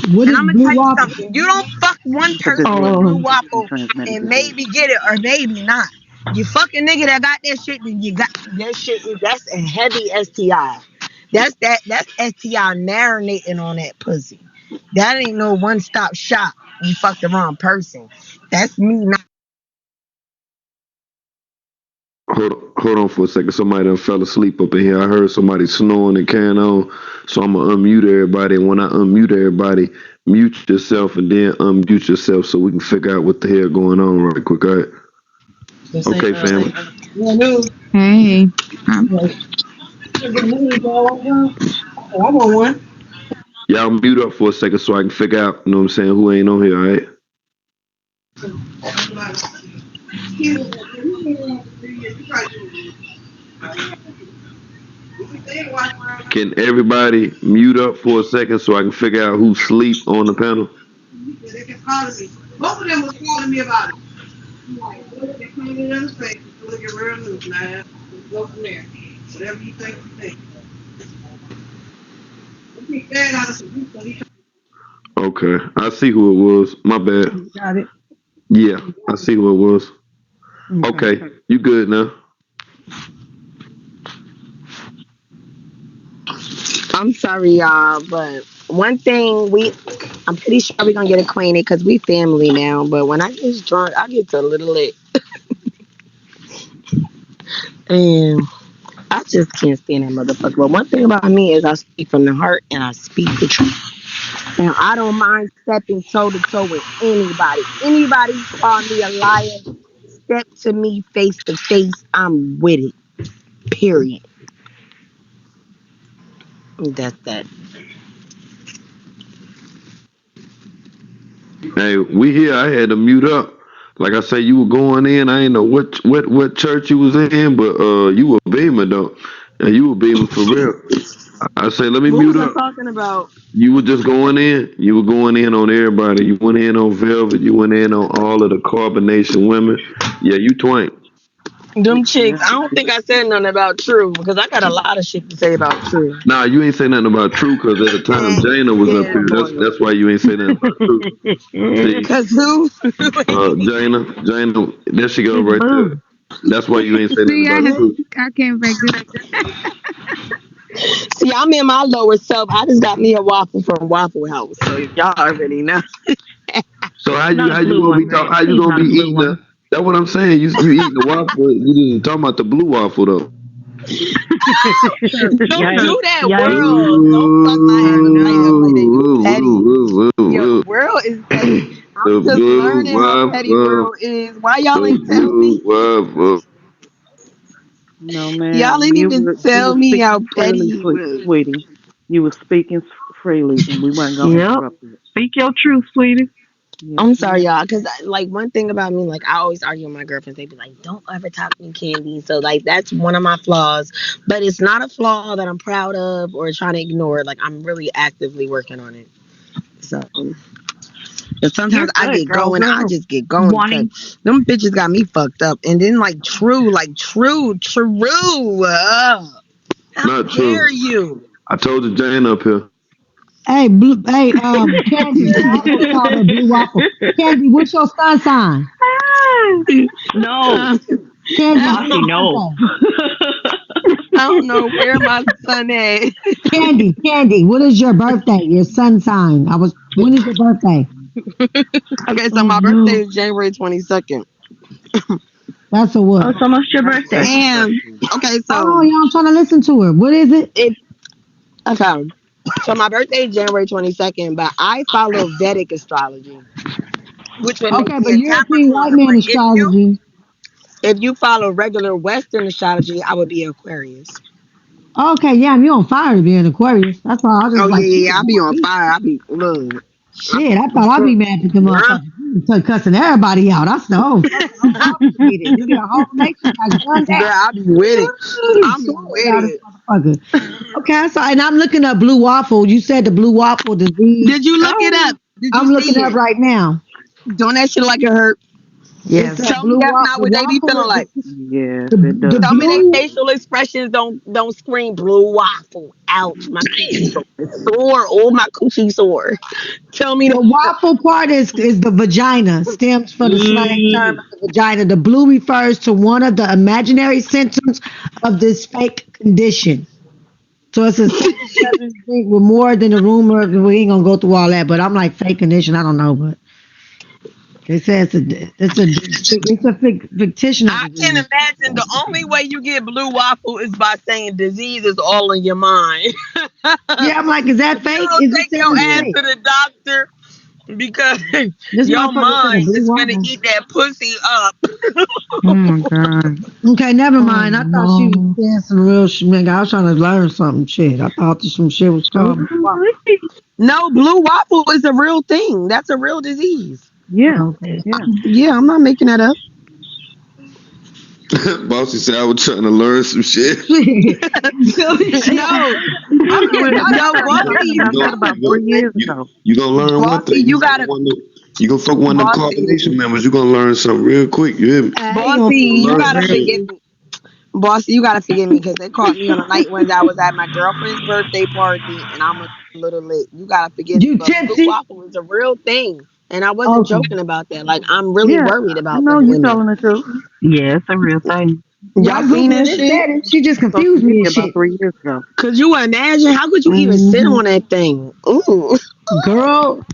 What And is I'm gonna blue tell you waffle? something. You don't fuck one A person with disease. blue A sexually waffle transmitted and disease. maybe get it or maybe not. You fuck a nigga that got that shit, then you got that shit. That's a heavy STI. That's STI marinating on that pussy. That ain't no one stop shop. You fucked the wrong person. That's me not. Hold on for a second. Somebody done fell asleep up in here. I heard somebody snoring and carrying on. So I'm gonna unmute everybody. And when I unmute everybody, mute yourself and then unmute yourself so we can figure out what the hell going on right quick. All right. Just say, Okay, family. yeah, news. Hey, I'm, Get news, y'all. Oh, I want one. Y'all mute up for a second so I can figure out, you know what I'm saying, who ain't on here, all right? Can everybody mute up for a second so I can figure out who sleep on the panel? They can call me. Both of them was calling me about it. I'm like, look, they can't even understand. Look at real news, man. Go from there. Whatever you think, you think. We keep that out of some people. Okay, I see who it was. My bad. Got it. Yeah, I see who it was. Okay. Okay, you good now? I'm sorry, y'all, but one thing I'm pretty sure we're gonna get acquainted because we family now. But when I get drunk, I get a little lit, and I just can't stand that motherfucker. But one thing about me is I speak from the heart and I speak the truth. And I don't mind stepping toe to toe with anybody. Anybody call me a liar, step to me face to face. I'm with it. Period. That's that. Hey, we here. I had to mute up. Like I say, you were going in. I ain't know what church you was in, but you were beaming though, and you were beaming for real. I say, let me What mute was I up. talking about? You were just going in. You were going in on everybody. You went in on Velvet. You went in on all of the Carbonation women. Yeah, you twank. Them chicks. Yeah. I don't think I said nothing about True because I got a lot of shit to say about True. Nah, you ain't say nothing about True because at the time And Jana was up yeah, here. loyal. That's why you ain't say nothing about True. See, Cause who? Jana, there she go She's right there. boo. That's why you ain't say nothing See, about True. I can't break this. See, I'm in my lower self. I just got me a waffle from Waffle House, so y'all already know. So Not a how you blue gonna be one. talk? How you Please, gonna not be a blue eating one. the? That's what I'm saying. You eating the waffle? You just talking about the blue waffle though. Don't Yikes. do that, Yikes. world. Don't fuck my appetite up like that. You petty. Yo, Ooh, world is petty. I'm the just blue learning how petty waffle, world is. Why y'all the ain't tell blue me? waffle. No, Y'all ma'am. ain't even You tell were me speaking how petty freely, you was. sweetie. You were speaking freely, and we weren't gonna Yep. interrupt you. Speak your truth, sweetie. Yes, I'm sorry, ma'am. y'all, because like one thing about me, like I always argue with my girlfriends. They be like, "Don't ever talk to me, Candy." So like that's one of my flaws, but it's not a flaw that I'm proud of or trying to ignore. Like I'm really actively working on it. So, and You're sometimes I good, get girl. going. I We're just get going because wanting. them bitches got me fucked up. And then true. How Not true. dare you? I told you Jane up here. Hey, Candy. I almost called her Blue Waffle. Candy, what's your sun sign? No, I Candy, what's Bossy, your no. birthday? don't know where my son at. Candy, what is your birthday? Your sun sign. When is your birthday? Okay, so Oh my birthday no. is January 22nd. That's a Oh, what? it's almost your birthday. Hey, Happy And birthday. okay, Hold so on, y'all. I'm trying to listen to her. What is it? it okay. So my birthday is January 22nd, but I follow Vedic astrology, which would make Okay, me but a European white Capricorn. man But astrology. if you follow regular Western astrology, I would be Aquarius. Okay, yeah, you on fire to be an Aquarius. That's all. I was Oh just yeah, like, yeah, shit, yeah. I'll be on fire. I'll be look. I'm shit. I thought I'd be mad at the girl. motherfucker. You start cussing everybody out. I said, oh, fuck it, I'm proud to be there. You get a whole nation got gunned Girl, down. I'll be with it. Woo, I'll be swore with down this it. motherfucker. Okay, so and I'm looking up blue waffle. You said the blue waffle disease. Did you look it Oh, up? Did you I'm looking see up it? right now. Don't that shit like it hurt? It's yes. a Tell me blue that's waffle. not The what they be waffle feeling is like. Yes, the it the does. Some of their blue. facial expressions don't scream blue waffle. Ouch, my coochie sore. It's sore. Oh, my coochie sore. Tell me The waffle part is the vagina, stems from the slang term of the vagina. The blue refers to one of the imaginary symptoms of this fake condition. So it's a science thing with more than a rumor. We ain't gonna go through all that, but I'm like fake condition. I don't know, but they say it's a fictional I can disease. imagine the only way you get blue waffle is by saying disease is all in your mind. Yeah, I'm like, is that You fake? don't Is it take says your it's ass Yeah. fake? to the doctor because This your motherfucker said a mind blue is finna waffle. eat that pussy up. Oh my god. Okay, never Oh mind. I thought she was no. saying some real shit. I was trying to learn something. Shit, I thought some shit was called blue waffle. No, blue waffle is a real thing. That's a real disease. Yeah. Okay. Yeah. Yeah, I'm not making that up. Bossy said I was trying to learn some shit. Shit. No, I Okay, swear to y'all no, God, talking we about talked bossy, You about go, that bossy. about you go, 3 Listen, years you ago. you gonna learn one bossy, thing. you gotta, You gonna fuck one of them bossy, combination members. You gonna learn something real quick. You hear me? I ain't gonna bossy, fuck You you gonna with learn gotta some nobody. shit. forgive me. Bossy, you gotta forgive me because they caught me on a night when I was at my girlfriend's birthday party and I'm a little lit. You gotta forgive me, You but blue tipsy? waffle is a real thing, and I wasn't Okay. joking about that. Like I'm really Yeah, worried I about know them you women. telling the truth. Yeah, it's a real thing. Y'all seen that Googled it, shit? said it. She just confused me and About shit. 3 years ago. Could you imagine? How could you even sit on that thing? Ooh. Girl,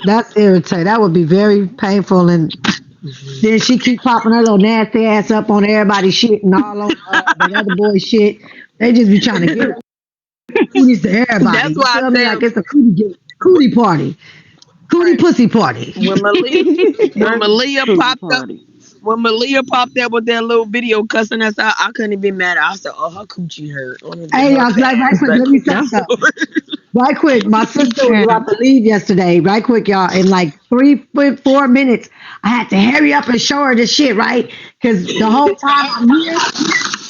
that's irritating. That would be very painful. And then she keep popping her little nasty ass up on everybody's shit and all on that other boy's shit. They just be trying to give cooties to everybody. That's You why I feel me? Like said it's a cootie party. Cootie right. pussy party. When Malia Cootie popped up party. when Malia popped up with that little video cussing us out, I couldn't even mad. I said, "Oh, her coochie hurt." Let me get Hey, her y'all, like, right ass quick, back let me on say the something. floor. Right quick, my sister was about to leave yesterday. Right quick, y'all. In like 4 minutes, I had to hurry up and show her this shit, right? Because the whole time I'm here,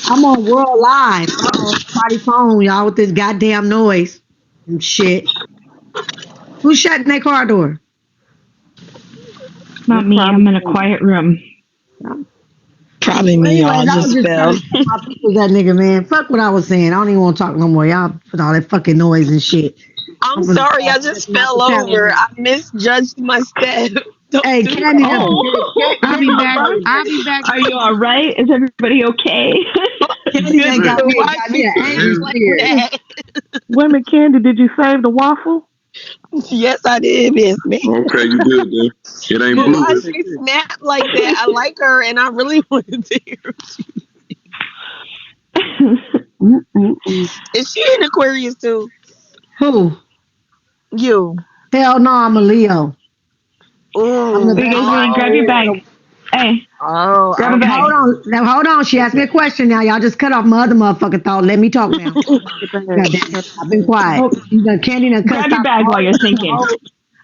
I'm on World Live. Uh-oh, somebody's phone, y'all, with this goddamn noise and shit. Who's shutting their car door? Not That's me. I'm probably in a quiet room. Probably Well, me, anyways, y'all. I was Just just fell. telling my people that nigga, man. Fuck what I was saying. I don't even want to talk no more. Y'all put all that fucking noise and shit. I'm I'm gonna sorry, I check just him out fell the over. camera. I misjudged my step. Don't Hey, do Candy, that. Oh, I'll be back. are I'll be back. you all right? Is everybody okay? Candy Good ain't to got watch me you an angry like tear. that. Women, Candy, did you save the waffle? Yes, I did, Miss Me. Okay, you good then. It ain't But Good, why blue. good, she good. snapped like that? I like her, and I really wanted to hear. Mm-mm-mm. Is she in Aquarius too? Who? You. Hell no, I'm a Leo. I'm the Ooh. Wait, best guys, sign in grab the your world. bag. Hey, Oh. grab a Now, bag. Okay. hold on. She asked me a question now. Y'all just cut off my other motherfucking thought. Let me talk now. Get the God bag. damn it. Get I've the been bag. quiet. Oh, Candy done grab cussed your out bag while you're thinking.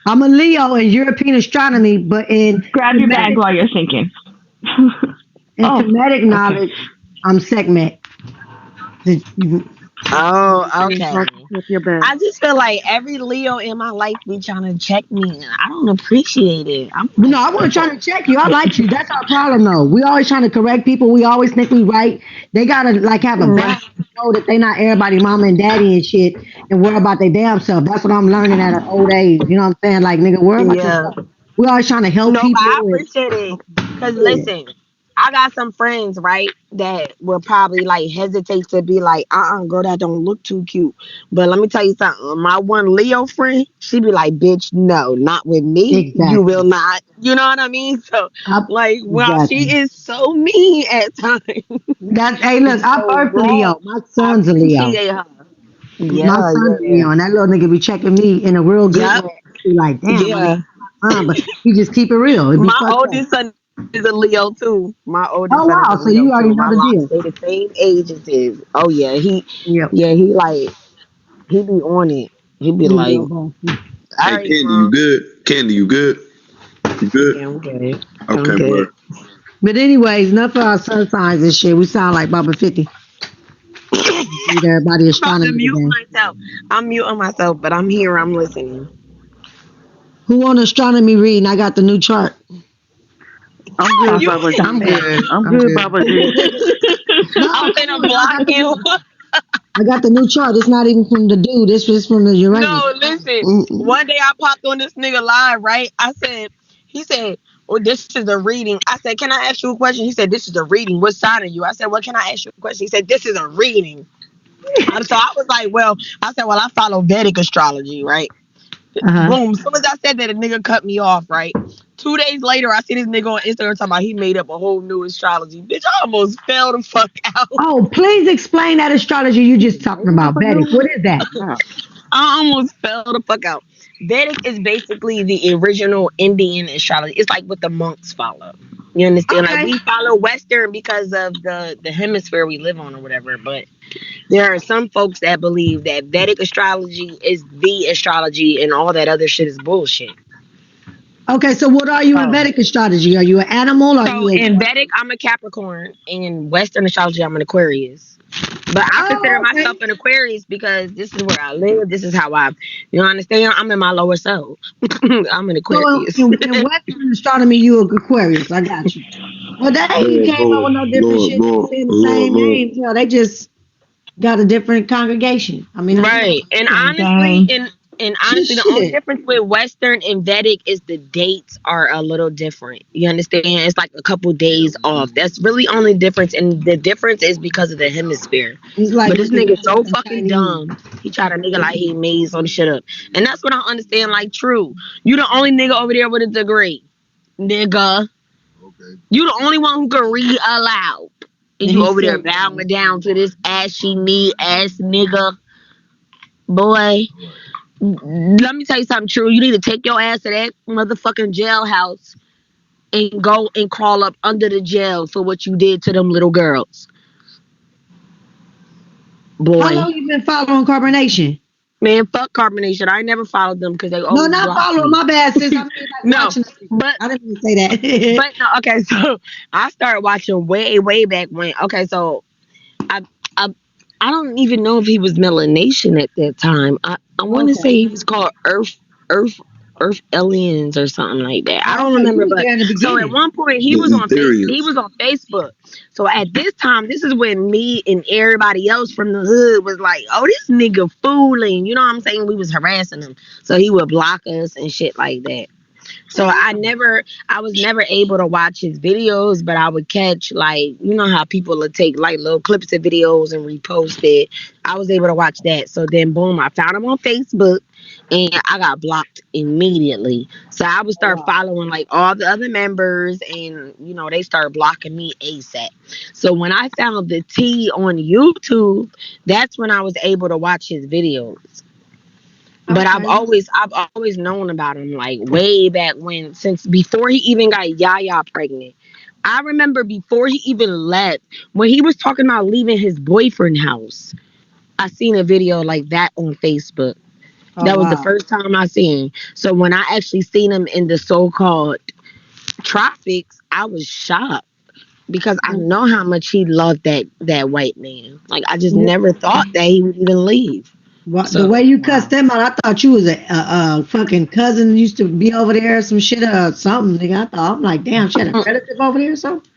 I'm a Leo in European astronomy, but in Grab your bag while you're thinking. Oh, Kemetic okay. knowledge, I'm Sekhmet. Oh. Okay. With your bag. I just feel like every Leo in my life be trying to check me, and I don't appreciate it. I'm No, like, I wasn't trying to check you. I like you. That's our problem, though. We always trying to correct people. We always think we right. They gotta like have a right. balance to know that they not everybody, mama and daddy and shit, and worry about their damn self. That's what I'm learning at an old age. You know what I'm saying? Like, nigga, worry about Yeah. yourself. We always trying to help No, but people. I And, appreciate it. Cause yeah. listen, I got some friends, right, that will probably like hesitate to be like, girl, that don't look too cute. But let me tell you something. My one Leo friend, she be like, bitch, no, not with me. You will Exactly. not. You know what I mean? So like while she Exactly. is so mean at times, Hey, look, it's I so birthed a wrong. Leo. My I son's a Leo. appreciate her. My Yeah, son's a yeah. Leo, and that little nigga be checking me in a real good Yep. way. Be like, damn, my Yeah. nigga, but he just keep it real. It be My fucked up. oldest son is a Leo too. My oldest Oh son is a wow, so Leo you already too. know My the locks deal. stay the same age as his. Oh yeah, Yep. he like he be on it. He be like, Leo boss. all Hey, right, Candy, you mom. good? Candy, you good? You good? Yeah, I'm good. I'm Okay, bro. good. But anyways, enough of our sun signs and shit. We sound like Baba 50. Need everybody I'm about to astronomy mute today. myself. I'm muting myself, but I'm here. I'm listening. Who want astronomy reading? I got the new chart. I'm good, You, Baba I'm G. good. I'm I'm good, good. Baba G. I'm No, come gonna on, y'all. block you. I got the new chart. It's not even from the dude. This is from the Uranus. No, listen. Mm-mm. One day I popped on this nigga live, right? He said, "Oh, this is a reading." I said, "Can I ask you a question?" He said, "This is a reading. What sign are you?" I said, "Well, can I ask you a question?" He said, "This is a reading." So I was like, "Well," I said, "Well, I follow Vedic astrology, right?" Uh-huh. Boom. As soon as I said that, a nigga cut me off, right? 2 days later, I see this nigga on Instagram talking about he made up a whole new astrology. Bitch, I almost fell the fuck out. Oh, please explain that astrology you just talking Made up about, a new Vedic. What one. is that? Wow. I almost fell the fuck out. Vedic is basically the original Indian astrology. It's like what the monks follow. You understand? Like Okay. we follow Western because of the hemisphere we live on or whatever. But there are some folks that believe that Vedic astrology is the astrology and all that other shit is bullshit. Okay, so what are you in So, Vedic astrology? Are you an animal? Are so you a in Vedic, I'm a Capricorn. In Western astrology, I'm an Aquarius. But I consider Oh, okay. myself an Aquarius because this is where I live. This is how you understand? I'm in my lower self. I'm an So Aquarius. in Western astronomy, you Aquarius. I got you. Well, they ain't Lord, came up Lord, with no different Lord, shit. They Lord, saying the Lord, same Lord. names. You know, they just got a different congregation. I mean, Right. And Gang, honestly, gang. And honestly, the only Shit. difference with Western and Vedic is the dates are a little different. You understand? It's like a couple days off. That's really only difference, and the difference is because of the hemisphere. It's like But this with the nigga US so and fucking Chinese. dumb. He tried to nigga like he made some shit up, and that's what I understand. Like, true, you the only nigga over there with a degree, nigga. You the only one who can read aloud, and And you he over there still bowing down to this ashy knee ass nigga, boy. Let me tell you something true. You need to take your ass to that motherfucking jailhouse and go and crawl up under the jail for what you did to them little girls. how Boy. long you been following Carbonation? Man, fuck Carbonation. I never followed them because they No, always not blocked following. me. My bad, sis. I mean, like No, watching. but I didn't mean to say that. but no, okay, so I started watching way back when. Okay, so I I I don't even know if he was Melanation at that time. I want to Okay. say he was called Earth Earth Aliens or something like that. I Oh, don't okay. You remember, was but there in the so at beginning. one point The Ethereums. he was on Facebook. So at this time, this is when me and everybody else from the hood was like, "Oh, this nigga fooling," you know what I'm saying? We was harassing him, so he would block us and shit like that. So I was never able to watch his videos, but I would catch, like, you know how people would take like little clips of videos and repost it. I was able to watch that. So then boom, I found him on Facebook and I got blocked immediately. So I would Oh, start wow. following like all the other members and they started blocking me ASAP. So when I found the T on YouTube, that's when I was able to watch his videos. But Okay. I've always known about him, like way back when, since before he even got Yaya pregnant. I remember before he even left, when he was talking about leaving his boyfriend house. I seen a video like that on Facebook. Oh, That was the wow. first time I seen. So when I actually seen him in the so-called tropics, I was shocked because I know how much he loved that white man. Like, I just never thought that he would even leave. What the So way you cussed them out, I thought you was a fucking cousin used to be over there or some shit or something. Nigga, I thought I'm like, damn, she had a relative over there or something.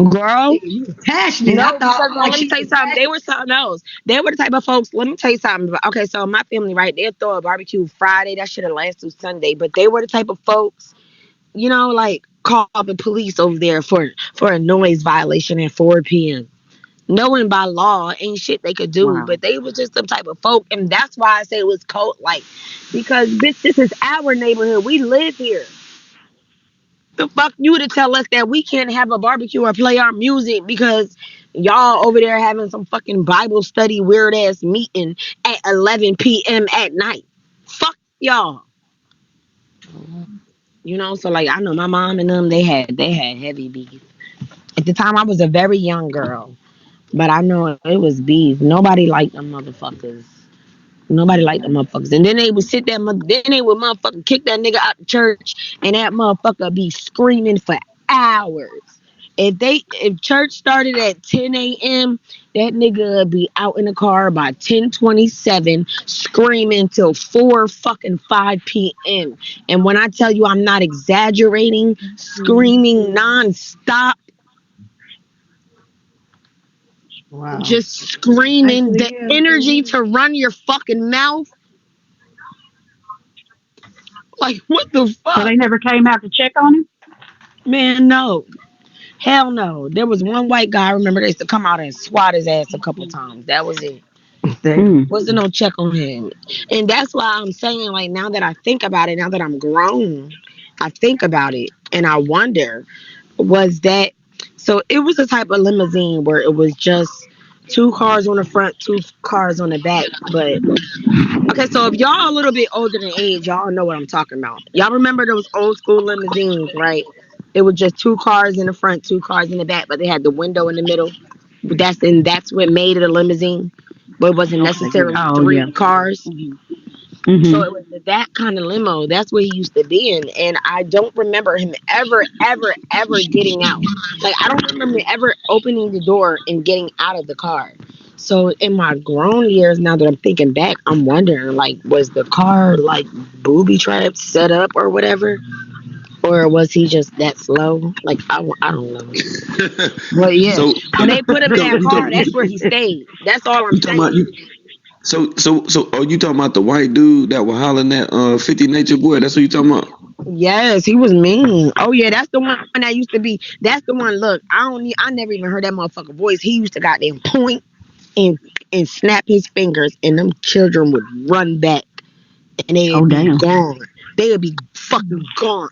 girl, Nigga, you was passionate. I no, thought because I'm now like let me she tell you was something. They passionate. were something else. They were the type of folks. Let me tell you something. Okay, so my family, right? They'll throw a barbecue Friday. That should have lasted through Sunday. But they were the type of folks, like call the police over there for a noise violation at 4 p.m. Knowing by law ain't shit they could do, Wow. but they was just some type of folk, and that's why I say it was cult like, because bitch, this is our neighborhood. We live here. The fuck you to tell us that we can't have a barbecue or play our music because y'all over there having some fucking Bible study weird ass meeting at 11 p.m. at night. Fuck y'all. So like I know my mom and them they had heavy beef. At the time I was a very young girl, but I know it was beef. Nobody liked them motherfuckers. Nobody liked them motherfuckers. And then they would then they would motherfucking kick that nigga out the church and that motherfucker be screaming for hours. If church started at 10 a.m., that nigga would be out in the car by 10:27 screaming till 4 fucking 5 p.m. And when I tell you I'm not exaggerating, screaming nonstop, Wow. just screaming, Actually, the yeah. energy to run your fucking mouth. Like, what the So fuck? they never came out to check on him? Man, no. Hell no. There was one white guy, I remember they used to come out and swat his ass a couple times. That was it. They- Mm. Wasn't no check on him. And that's why I'm saying, like, now that I think about it, now that I'm grown, I think about it and I wonder, was that so it was a type of limousine where it was just two cars on the front, two cars on the back. But okay, so if y'all a little bit older than age, y'all know what I'm talking about. Y'all remember those old school limousines, right? It was just two cars in the front, two cars in the back, but they had the window in the middle. That's what made it a limousine, but it wasn't Okay. Yeah. necessarily Oh three yeah. cars. So Mhm. it was that kind of limo. That's what he used to be in, and I don't remember him ever getting out. Like I don't remember him ever opening the door and getting out of the car. So in my grown years, now that I'm thinking back, I'm wondering, like, was the car like booby trapped, set up, or whatever, or was he just that slow? Like I don't know. But yeah, So when they put him in so that you car, talking that's where he stayed. That's all I'm you talking about saying. So, are you talking about the white dude that was hollering at 50 Nature Boy? That's what you talking about? Yes, he was mean. Oh yeah, that's the one that used to be. That's the one. Look, I never even heard that motherfucker voice. He used to goddamn point and snap his fingers, and them children would run back, and Oh they'd be damn. gone. They would be fucking gone.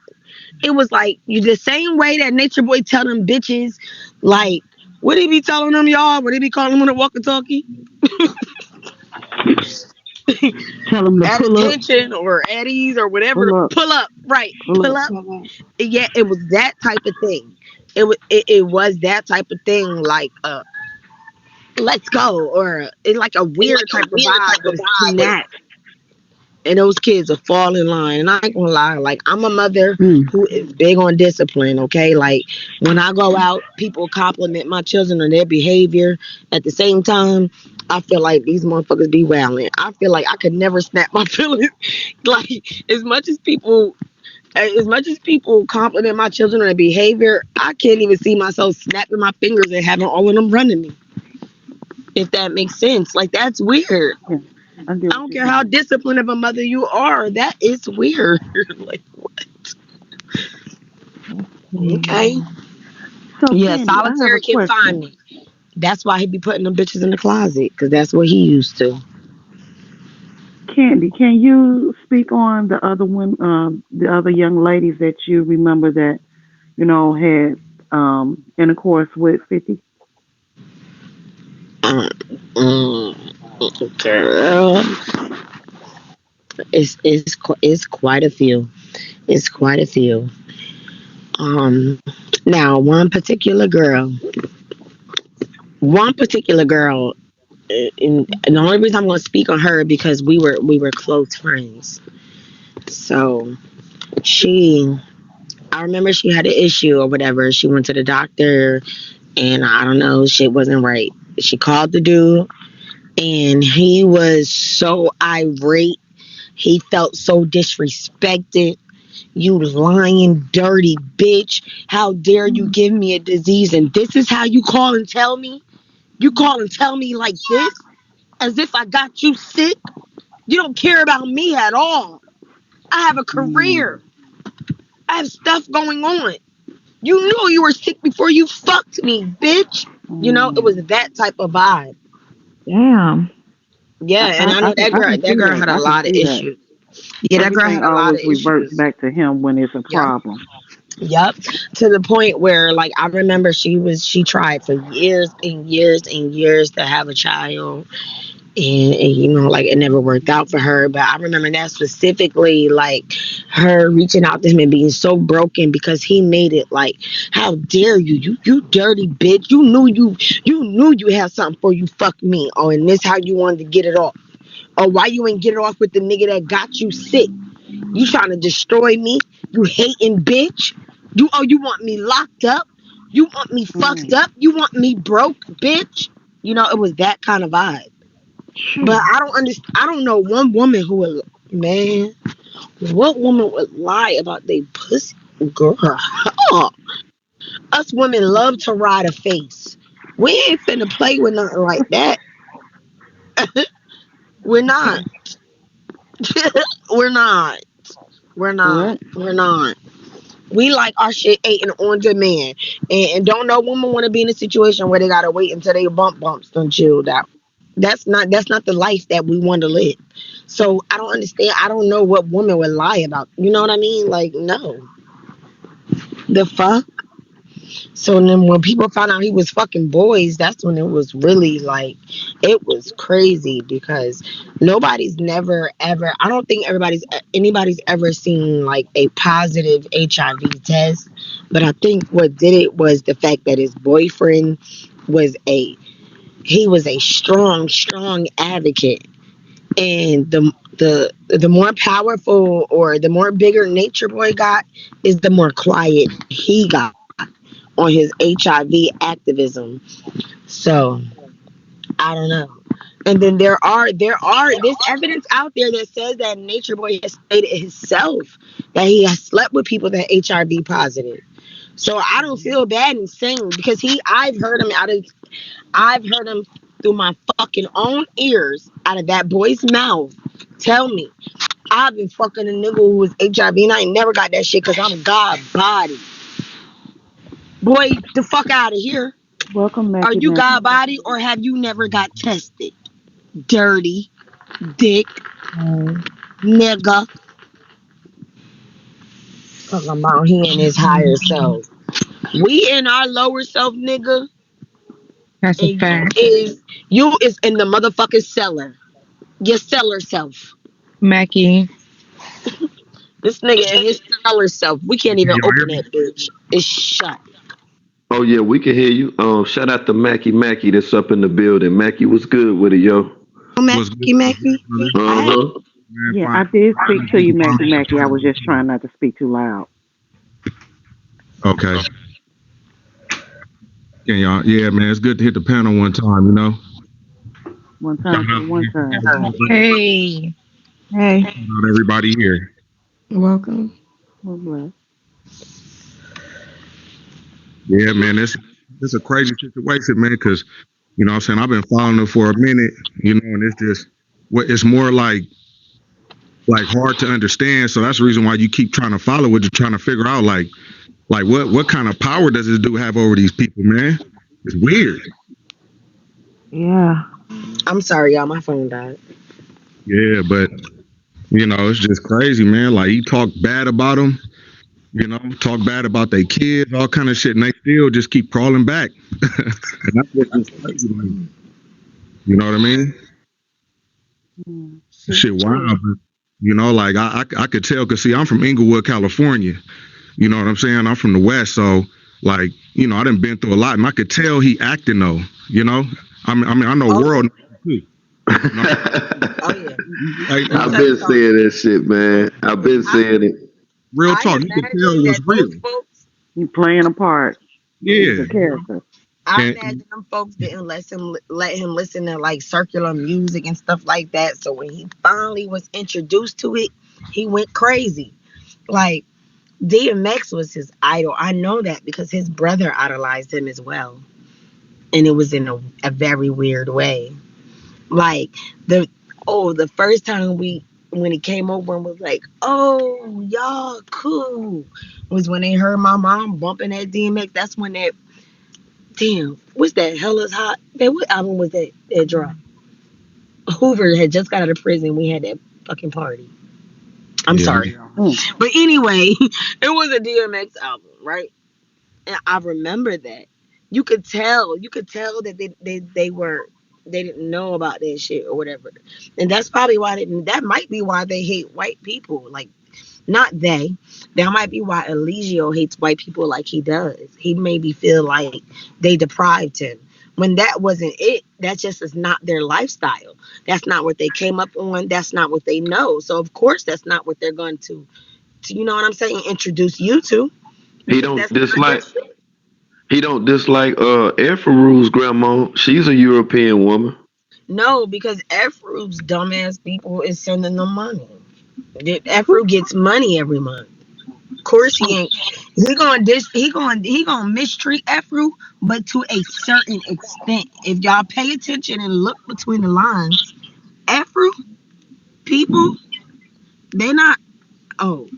It was like you the same way that Nature Boy tell them bitches, like what he be telling them, y'all? What he be calling them on the walkie-talkie? Tell them to At pull up. attention or at ease or whatever. Pull up. Pull up, right? Pull Pull up. up. Yeah, it was that type of thing. It was that type of thing, like let's go, or it's like a weird type of vibe, but it's snap. And those kids will fall in line. And I ain't gonna lie, like I'm a mother Mm. who is big on discipline, okay? Like when I go out, people compliment my children on their behavior. At the same time, I feel like these motherfuckers be wailing. I feel like I could never snap my feelings. Like as much as people compliment my children on their behavior, I can't even see myself snapping my fingers and having all of them running me. If that makes sense. Like that's weird. Yeah, I get I what don't you're care how saying. disciplined of a mother you are. That is weird. Like, okay. So, Yeah, Candy, I have a solitary question. confinement. That's why he be putting them bitches in the closet, because that's what he used to. Candy, can you speak on the other women, the other young ladies that you remember that had intercourse with 50? Um, girl, it's quite a few. It's quite a few. Um, now one particular girl, and the only reason I'm going to speak on her because we were close friends. So she, I remember she had an issue or whatever. She went to the doctor, and I don't know, shit wasn't right. She called the dude, and he was so irate. He felt so disrespected. You lying, dirty bitch. How dare you give me a disease? And this is how you call and tell me? You call and tell me like this? As if I got you sick? You don't care about me at all. I have a career. Mm, I have stuff going on. You knew you were sick before you fucked me, bitch. It was mm. that type of vibe. Damn. Yeah, and I know that I girl. can That see girl that. had a I can lot of see that. issues. Yeah, that girl Everything had a lot always of reverts issues. back to him when it's a Yep. problem. Yep. To the point where, like, I remember she tried for years and years and years to have a child, and like it never worked out for her. But I remember that specifically, like her reaching out to him and being so broken because he made it like, how dare you dirty bitch, you knew you had something before you fucked me. Oh, and this how you wanted to get it off. Or why you ain't get it off with the nigga that got you sick? You trying to destroy me? You hating bitch? You want me locked up? You want me fucked Mm, up? You want me broke, bitch? It was that kind of vibe. But I don't understand. I don't know one woman who would, man. What woman would lie about they pussy? Girl, us women love to ride a face. We ain't finna play with nothing like that. We're not. We're not. We're not. correct. We're not. We like our shit eaten on demand, and don't no woman want to be in a situation where they gotta wait until they bumps done chilled out. That's not the life that we want to live. So I don't understand. I don't know what woman would lie about. You know what I mean? Like, no, the fuck. So then when people found out he was fucking boys, that's when it was really like, it was crazy because nobody's never ever. I don't think anybody's ever seen like a positive HIV test, but I think what did it was the fact that his boyfriend was a strong advocate, and the more powerful or the more bigger Nature Boy got is the more quiet he got on his HIV activism. So I don't know. And then there are there's evidence out there that says that Nature Boy has stated himself that he has slept with people that are HIV positive. So I don't feel bad in saying because I've heard him through my fucking own ears out of that boy's mouth tell me I've been fucking a nigga who was HIV and I ain't never got that shit because I'm God body. Boy, the fuck out of here. Welcome, Are Mackie you Mac. God body or have you never got tested? Dirty dick nigga. Talking about he in his higher self. We in our lower self, nigga. That's a And fact. you is in the motherfucking cellar. Your cellar self. Mackie. This nigga in his cellar self. We can't Can even y'all hear open me? that bitch. It's shut. Oh yeah, we can hear you. Shout out to Mackie that's up in the building. Mackie was good with it, yo. Oh, What's good? Mackie, What's good, Mackie. brother? Uh Hi. huh. Man, Yeah, fine. I did speak Fine to you, people, Mackie fine Mackie. I was people. just trying not to speak too loud. Okay. Can y'all? Yeah, man, it's good to hit the panel one time, you know? One Shout time for out, the one time. Hey. Hey, shout out everybody here. welcome. Well, bless. Yeah, man, it's a crazy situation, man, because, you know what I'm saying, I've been following it for a minute, you know, and it's just, it's more like hard to understand. So that's the reason why you keep trying to follow it, you're trying to figure out, like what kind of power does this dude have over these people, man? It's weird. Yeah. I'm sorry, y'all. My phone died. Yeah, but you know, it's just crazy, man. Like he talk bad about them, you know, talk bad about their kids, all kind of shit, and they still just keep crawling back. And that's what's just crazy to me. You know what I mean? Mm, shit, Shit, shit. wild. But, you know, like I could tell, cause see, I'm from Inglewood, California. You know what I'm saying? I'm from the West, so like, you know, I done been through a lot, and I could tell he acting though. You know, I know Oh, world too. You know, oh yeah. like, Let me I've tell you been something. saying that shit, man. I've been I saying it. real I talk, you could tell imagine it was that those real. folks. You playing a part. He's Yeah, a character. I and imagine them folks didn't let him listen to like circular music and stuff like that. So when he finally was introduced to it, he went crazy. Like DMX was his idol. I know that because his brother idolized him as well, and it was in a very weird way. Like the the first time when he came over and was like, "Oh, y'all cool," was when they heard my mom bumping that DMX. That's when that damn what's that Hell is Hot. Man, what album was that drop? Hoover had just got out of prison. We had that fucking party. I'm yeah, sorry, Mm. but anyway, it was a DMX album, right? And I remember that. You could tell that they didn't know about that shit or whatever. And that's probably why that might be why they hate white people. Like not they. That might be why Eligio hates white people like he does. He maybe feel like they deprived him. When that wasn't it, that just is not their lifestyle. That's not what they came up on. That's not what they know. So of course that's not what they're going to you know what I'm saying, introduce you to He because don't that's not their dislike. shit. He don't dislike Efraru's grandma. She's a European woman. No, because Afro's dumbass people is sending them money. Afro gets money every month. Of course he ain't. He gonna mistreat Afro, but to a certain extent. If y'all pay attention and look between the lines, Afro people, they not oh,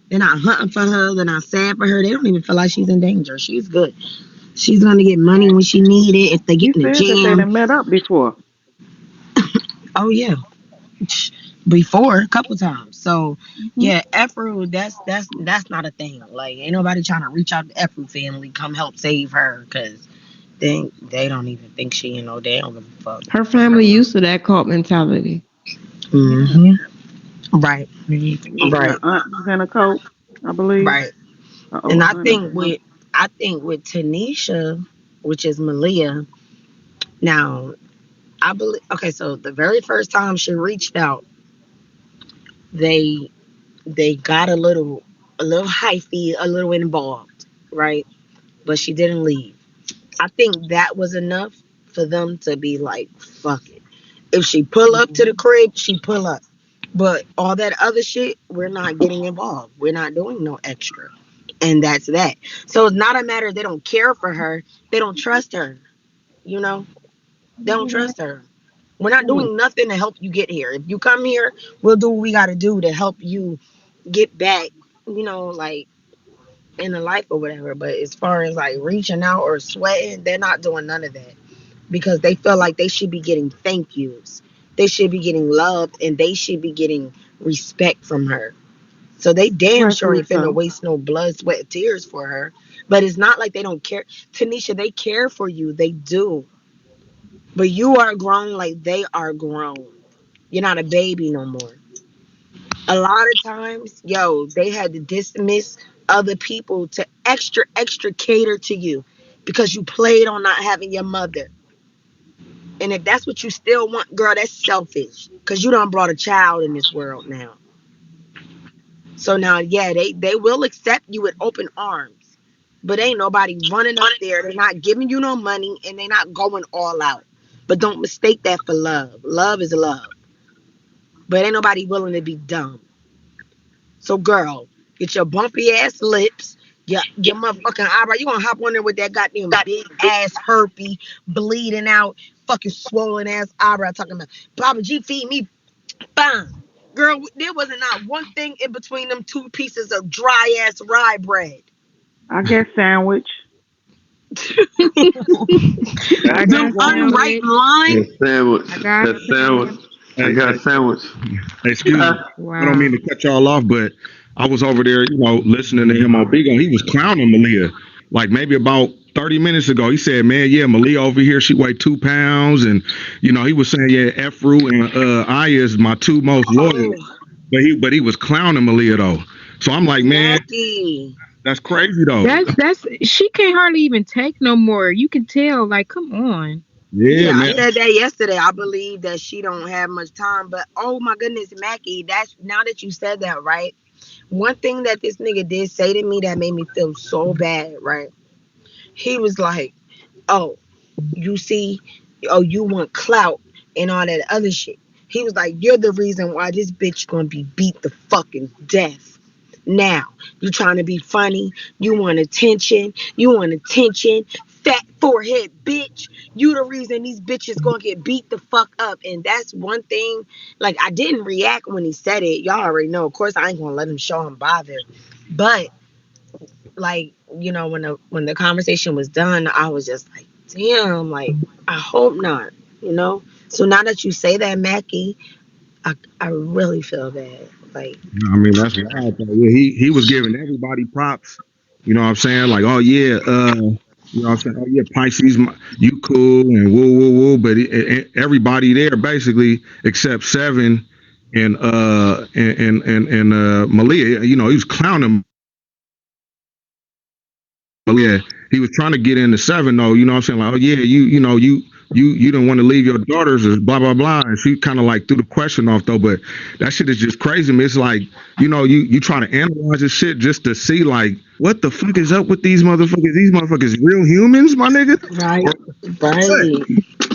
they're not hunting for her. They're not sad for her. They don't even feel like she's in danger. She's good. She's gonna get money when she need it. If they He get in a said that they jam, done met up before. oh yeah, before a couple times. So Hmm. yeah, Efru, that's not a thing. Like ain't nobody trying to reach out to Efru family, come help save her, because they don't even think she, they don't give a fuck. Her family used to that cult mentality. Yeah. hmm Right, Her right, aunt was in a cult, I believe. right. Her And old aunt. I think with Tanisha, which is Malia, now I believe okay, so the very first time she reached out, they they got a little hyphy, a little involved, right? But she didn't leave. I think that was enough for them to be like, fuck it. If she pull up to the crib, she pull up. But all that other shit, we're not getting involved. We're not doing no extra. And that's that. So it's not a matter they don't care for her. They don't trust her, you know? They don't trust her. We're not doing nothing to help you get here. If you come here, we'll do what we got to do to help you get back, like in the life or whatever. But as far as like reaching out or sweating, they're not doing none of that because they feel like they should be getting thank yous. They should be getting loved and they should be getting respect from her. So they damn sure Rightfully ain't finna so. waste no blood, sweat, and tears for her. But it's not like they don't care. Tanisha, they care for you. They do. But you are grown like they are grown. You're not a baby no more. A lot of times, yo, they had to dismiss other people to extra cater to you because you played on not having your mother. And if that's what you still want, girl, that's selfish. Cause you done brought a child in this world now. So now, yeah, they will accept you with open arms. But ain't nobody running up there. They're not giving you no money and they're not going all out. But don't mistake that for love. Love is love. But ain't nobody willing to be dumb. So, girl, get your bumpy ass lips, your motherfucking eyebrow. You gonna hop on there with that goddamn big ass herpy, bleeding out, fucking swollen ass eyebrow talking about Baba G feed me fine. Girl, there wasn't not one thing in between them two pieces of dry ass rye bread. I guess sandwich. I Them got unripe sandwich. lines. That sandwich. I got That sandwich. sandwich. I Hey, got hey, a sandwich. excuse me. I don't mean Wow. to cut y'all off, but I was over there, listening to him on Bigo. He was clowning Malia like maybe about 30 minutes ago. He said, man, yeah, Malia over here, she weighed 2 pounds. And, he was saying, yeah, Efru and Aya is my two most loyal. Oh, But he was clowning Malia though. So I'm like, man, Mackie. that's crazy though. That's she can't hardly even take no more. You can tell, like, come on. Yeah, Yeah, I man. said that yesterday. I believe that she don't have much time, but oh my goodness, Mackie, that's now that you said that, right? One thing that this nigga did say to me that made me feel so bad, right? He was like, "Oh, you see, oh, you want clout and all that other shit." He was like, "You're the reason why this bitch gonna be beat the fucking death." Now, you trying to be funny, you want attention, fat forehead bitch. You the reason these bitches gonna get beat the fuck up. And that's one thing, like I didn't react when he said it. Y'all already know. Of course, I ain't gonna let him show him bother. But like, when the conversation was done, I was just like, damn, like, I hope not, you know? So now that you say that, Mackie, I really feel bad. Like, I mean, that's wild. Though. Yeah, he was giving everybody props. You know what I'm saying? Like, oh yeah, what I'm saying? Oh yeah, Pisces, you cool and woo woo woo. But everybody there basically except Seven and Malia. He was clowning yeah, he was trying to get into Seven though. You know what I'm saying? Like, oh yeah, you didn't want to leave your daughters or blah blah blah. And she kind of like threw the question off though. But that shit is just crazy. Man. It's like you try to analyze this shit just to see like what the fuck is up with these motherfuckers? These motherfuckers real humans, my nigga. right, Or what? right.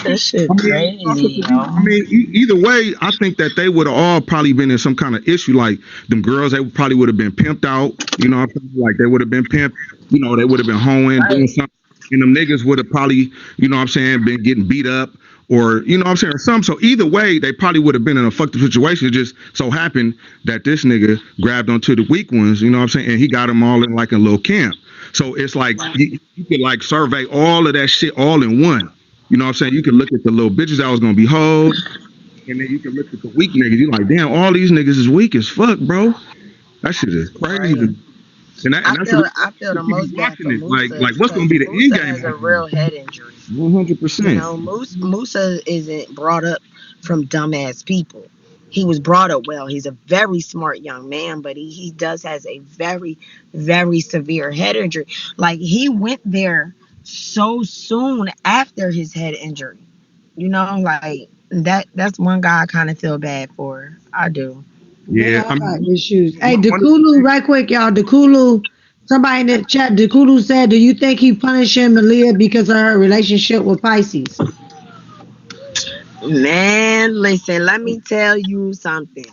That shit crazy, yo. Either way, I think that they would have all probably been in some kind of issue. Like them girls, they probably would have been pimped out. You know what I'm saying? Like they would have been pimped. They would have been hoeing, doing Right. something. And them niggas would have probably, what I'm saying, been getting beat up or, what I'm saying, or something. So either way, they probably would have been in a fucked up situation. It just so happened that this nigga grabbed onto the weak ones, you know what I'm saying? And he got them all in like a little camp. So it's like you could like survey all of that shit all in one. You know what I'm saying? You can look at the little bitches that was gonna be hoes, and then you can look at the weak niggas. You're like, damn, all these niggas is weak as fuck, bro. That shit is crazy. Right. And that's the reason I feel the people be most bad watching for it. Musa Like what's because gonna be the end Musa game has a after this? real head injury. 100%. Musa isn't brought up from dumbass people. He was brought up well. He's a very smart young man, but he does has a very, very severe head injury. Like he went there so soon after his head injury. Like that's one guy I kind of feel bad for. I do. They Yeah, all I got mean, issues. Hey, one of the Dakulu, things, right quick, y'all. Dakulu, somebody in the chat, Dakulu said, do you think he punishing Malia because of her relationship with Pisces? Man, listen, let me tell you something.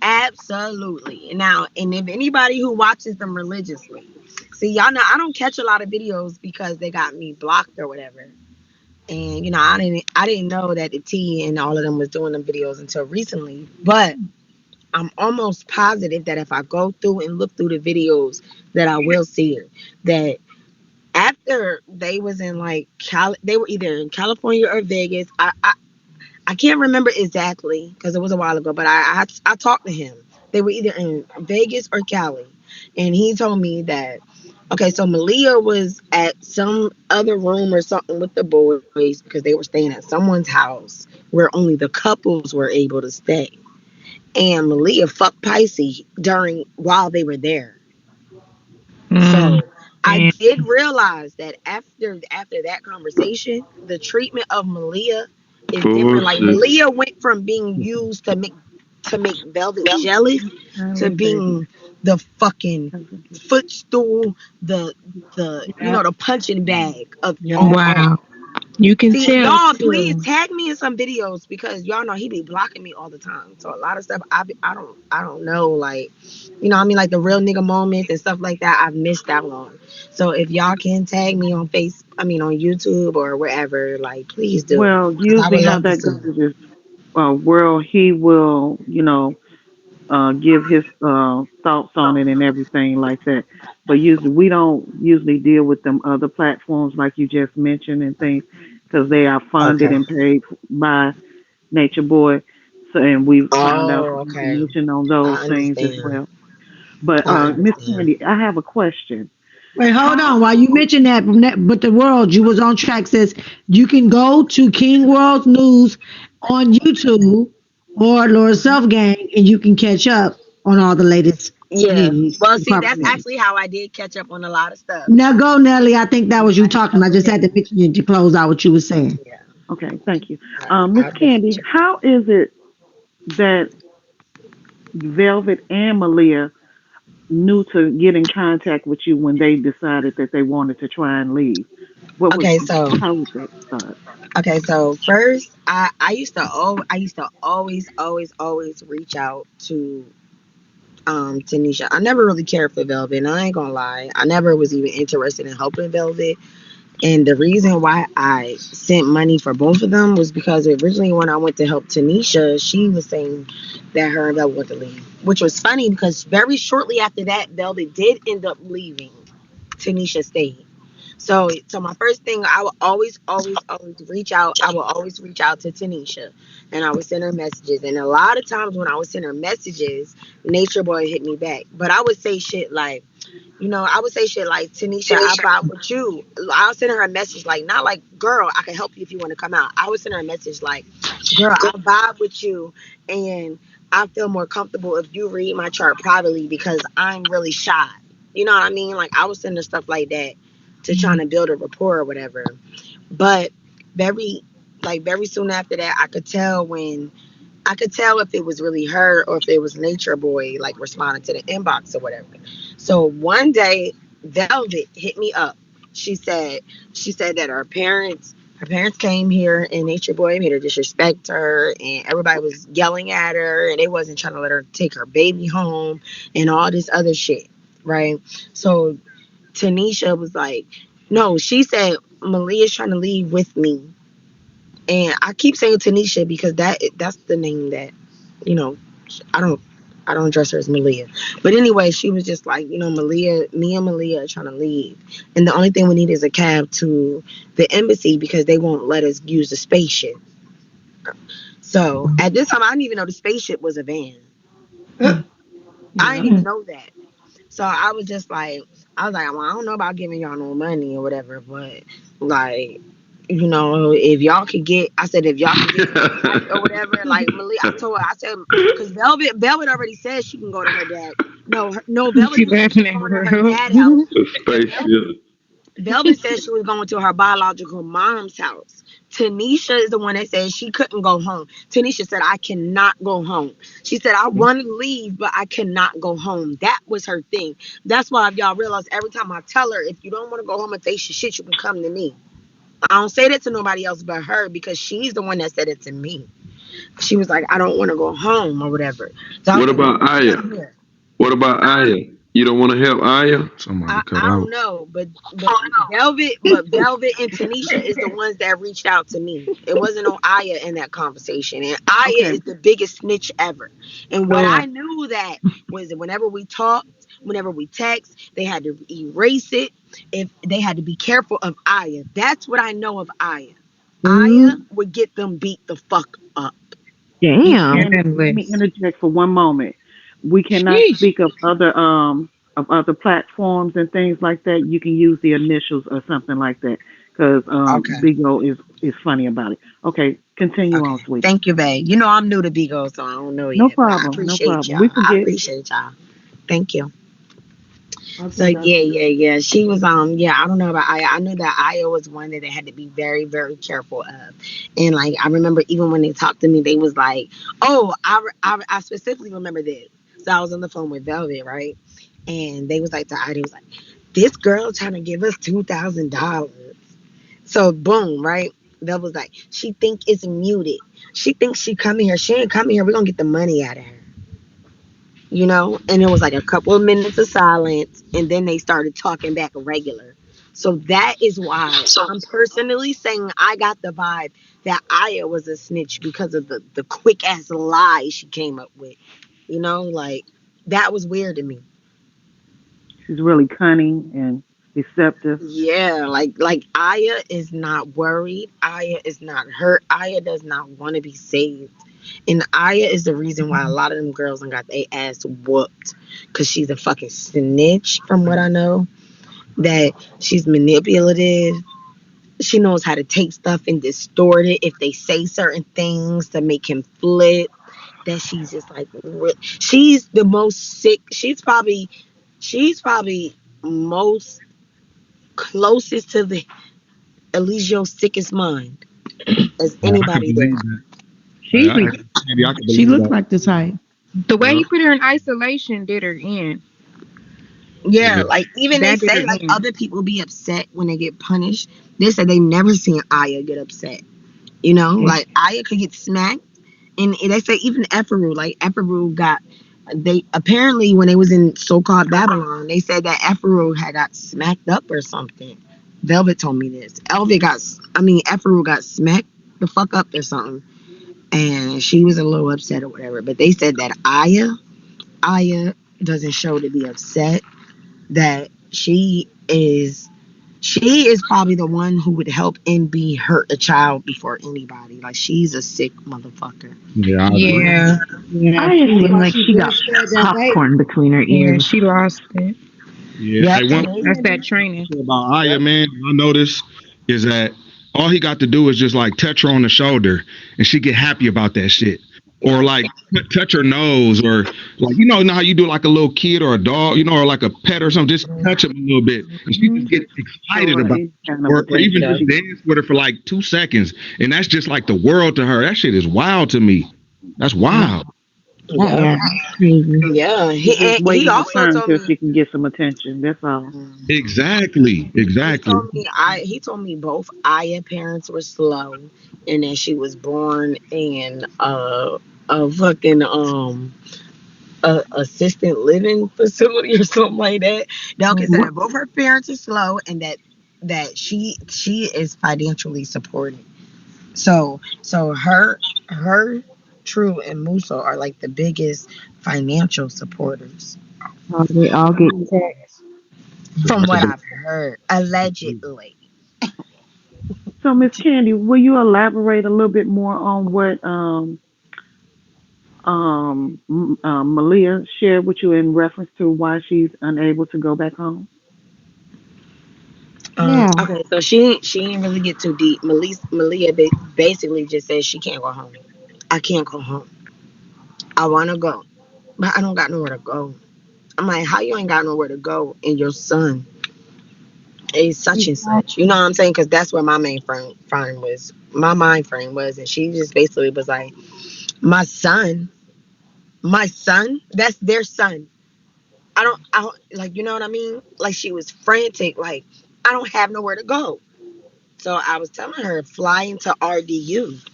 Absolutely. Now, and if anybody who watches them religiously, see, y'all know I don't catch a lot of videos because they got me blocked or whatever. And I didn't know that the T and all of them was doing them videos until recently. But I'm almost positive that if I go through and look through the videos, that I will see it. That after they was in like they were either in California or Vegas. I can't remember exactly because it was a while ago, but I talked to him. They were either in Vegas or Cali, and he told me that okay, so Malia was at some other room or something with the boys because they were staying at someone's house where only the couples were able to stay, and Malia fucked Pisces during while they were there. Mm, So I damn. did realize that after that conversation, the treatment of Malia is different. Like Bullshit. Malia went from being used to make Velvet jealous to Charlie, baby. being the fucking footstool, the Yep. the punching bag of Yep. all. Wow. You can See, tell y'all, please too. tag me in some videos because y'all know he be blocking me all the time. So a lot of stuff I don't know, like, I mean, like the real nigga moments and stuff like that. I've missed out on. So if y'all can tag me on on YouTube or wherever, like, please do, Well, because I usually would how love to that see. goes is, World, he will, give his thoughts on it and everything like that. But usually we don't usually deal with them other platforms like you just mentioned and things because they are funded Okay. and paid by Nature Boy. So and we found out Oh, some okay. information on those I things as understand. well. But I Miss understand. Candy, I have a question. Wait, hold How on. While you mention that, but the world you was on track says you can go to King World News on YouTube or Laura Self Gang, and you can catch up on all the latest Yeah. news. Well, see, that's Information. actually how I did catch up on a lot of stuff. Now go, Nelly. I think that was Yeah, you I had a talking. I couple of just had to days. mention you to close out what you were saying. Yeah. okay, thank you. Miss I'll definitely Candy, check. how is it that Velvet and Malia knew to get in contact with you when they decided that they wanted to try and leave? What was Okay, so how was that start? first, I used to always reach out to Nisha. I never really cared for Velvet, and I ain't gonna lie, I never was even interested in helping Velvet. And the reason why I sent money for both of them was because originally when I went to help Tanisha, she was saying that her and Velvet wanted to leave, which was funny because very shortly after that, Velvet did end up leaving. Tanisha stayed. So my first thing, I will always reach out. I will always reach out to Tanisha, and I would send her messages. And a lot of times when I would send her messages, Nature Boy hit me back. But I would say shit like, I would say shit like, Tanisha, I vibe with you. I'll send her a message like, not like, girl, I can help you if you want to come out. I would send her a message like, girl, I vibe with you, and I feel more comfortable if you read my chart privately because I'm really shy. You know what I mean? Like, I would send her stuff like that to trying to build a rapport or whatever. But very, very soon after that, I could tell if it was really her or if it was Nature Boy like responding to the inbox or whatever. So one day, Velvet hit me up. She said that her parents came here and Nature Boy made her disrespect her and everybody was yelling at her and they wasn't trying to let her take her baby home and all this other shit. Right. So Tanisha was like, no, she said Malia's trying to leave with me. And I keep saying Tanisha because that's the name that, you know, I don't I don't address her as Malia. But anyway, she was just like, Malia, me and Malia are trying to leave. And the only thing we need is a cab to the embassy because they won't let us use the spaceship. So at this time I didn't even know the spaceship was a van. I Yeah. didn't even know that. So I was just like, well, I don't know about giving y'all no money or whatever, but like, if y'all could get, I said, if y'all could get me a flight or whatever, like Malia, I told her, I said, because Velvet already said she can go to her dad. No, Velvet She said she laughing was at going to her world. dad's house. A Velvet, spaceship. Velvet said she was going to her biological mom's house. Tanisha is the one that said she couldn't go home. Tanisha said, I cannot go home. She said, I want to leave, but I cannot go home. That was her thing. That's why if y'all realize every time I tell her, if you don't want to go home and face your shit, you can come to me. I don't say that to nobody else but her because she's the one that said it to me. She was like, I don't want to go home or whatever. So I was What like, well, about you can Aya? come here. What about Huh? Aya? You don't want to help Aya? Somebody cut I out. don't know, Velvet and Tanisha is the ones that reached out to me. It wasn't no Aya in that conversation, and Aya Okay. is the biggest snitch ever. And what All I right. knew that was that whenever we talked, whenever we text, they had to erase it. If they had to be careful of Aya, that's what I know of Aya. Aya Mm, would get them beat the fuck up. Miss Damn. Candy, let me Endless. interject for one moment. We cannot Sheesh. speak of other platforms and things like that. You can use the initials or something like that because Okay. Big O is funny about it. Okay, continue Okay. on, sweetie. Thank you, babe. You know I'm new to Bigo, so I don't know No yet, but I problem. No appreciate problem. We y'all. I forget. appreciate y'all. Thank you. So Okay, yeah, gotcha. yeah. She was yeah, I don't know about Aya. I knew that Aya was one that they had to be very, very careful of. And like I remember even when they talked to me, they was like, oh, I specifically remember this. So I was on the phone with Velvet, right? And they was like to Aya, they was like, this girl trying to give us $2,000. So boom, right? Velvet was like, she think it's muted. She thinks she coming here. She ain't coming here. We're gonna get the money out of her. And it was like a couple of minutes of silence, and then they started talking back regular. So that is why I'm personally saying I got the vibe that Aya was a snitch because of the quick ass lie she came up with. Like that was weird to me. She's really cunning and deceptive. Yeah, like Aya is not worried. Aya is not hurt. Aya does not want to be saved. And Aya is the reason why a lot of them girls and got their ass whooped. Cause she's a fucking snitch, from what I know. That she's manipulative. She knows how to take stuff and distort it if they say certain things to make him flip. That she's just like she's the most sick. She's probably most closest to the Eligio's sickest mind as Yeah, I can anybody there. believe that. She Candy, I can she believe looked that. like the type. the way Yeah, he put her in isolation did her in. Yeah, yeah. like even they That did her say like in. other people be upset when they get punished. They said they never seen Aya get upset. Like Aya could get smacked, and they say even Eferu got. They apparently when they was in so-called Babylon, they said that Eferu had got smacked up or something. Velvet told me this. Eferu got smacked the fuck up or something, and she was a little upset or whatever. But they said that Aya doesn't show to be upset. That she is probably the one who would help NB hurt a child before anybody. Like she's a sick motherfucker. Yeah, I agree. Yeah. Yeah, I she feel seemed like like she she got just shared that baby. popcorn between her Yeah, ears. she lost it. Yeah. Yep. Hey, And one they, That's that thing training. about Aya, yep. man, I noticed is that all he got to do is just like touch her on the shoulder, and she get happy about that shit. Or Yep. like touch her nose, or like know how you do like a little kid or a dog, or like a pet or something. Just touch him a little bit, and she just get Show excited her about it. any kind of Or even affection. just dance with her for like 2 seconds, and that's just like the world to her. That shit is wild to me. That's wild. Yep. Yeah, crazy. Yeah. She's just He waiting her also turn told till me. she can get some attention. That's all. Exactly, He exactly. told me he told me both Aya parents were slow, and that she was born in a fucking assistant living facility or something like that. Now can say What? that both her parents are slow, and that she is financially supported. So her True and Muso are like the biggest financial supporters, They all get text. from I could what believe I've heard, allegedly. So, Miss Candy, will you elaborate a little bit more on what Malia shared with you in reference to why she's unable to go back home? Yeah. Okay, so she didn't really get too deep. Malia basically just says she can't go home. I can't go home. I want to go, but I don't got nowhere to go. I'm like, how you ain't got nowhere to go, and your son is such and such. You know what I'm saying? Because that's where my main frame was. My mind frame was, and she just basically was like, my son, that's their son. I don't like, you know what I mean? Like she was frantic, like I don't have nowhere to go. So I was telling her, fly into RDU.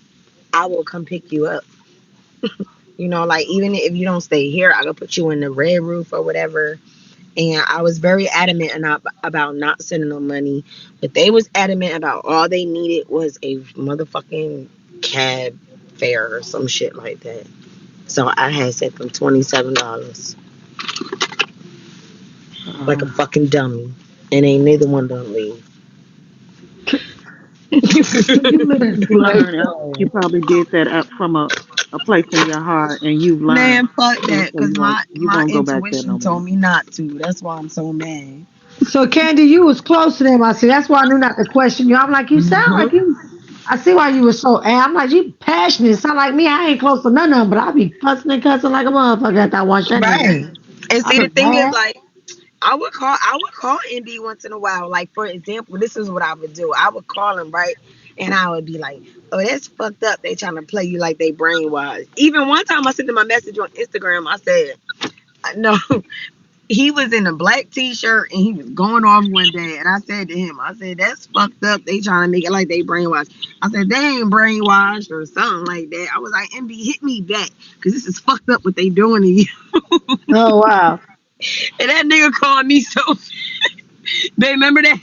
I will come pick you up. Like even if you don't stay here, I will put you in the red roof or whatever, And I was very adamant about not sending them money, but they was adamant about all they needed was a motherfucking cab fare or some shit like that. So I had sent them $27 like a fucking dummy, and ain't neither one of them leave. You live You life, learn. You though. probably did that up from a place in your heart, and you've learned. Man, fuck And that, so cause you my won't go back there intuition no more. told me not to. That's why I'm so mad. So, Candy, you was close to them. I see. That's why I knew not to question you. I'm like, you sound Hmm. like you. I see why you were so. I'm like, you passionate. Sound like me. I ain't close to none of them, but I be fussing and cussing like a motherfucker after I watch that nigga. Right. And I see, be the thing is, mad. like, I would call NB once in a while. Like, for example, this is what I would do. I would call him, right? And I would be like, oh, that's fucked up. They trying to play you like they brainwashed. Even one time I sent him a message on Instagram. I said, no, he was in a black t-shirt and he was going off one day. And I said to him, I said, that's fucked up. They trying to make it like they brainwashed. I said, they ain't brainwashed or something like that. I was like, NB, hit me back. Because this is fucked up what they doing to you. Oh wow. And that nigga called me so. They remember that?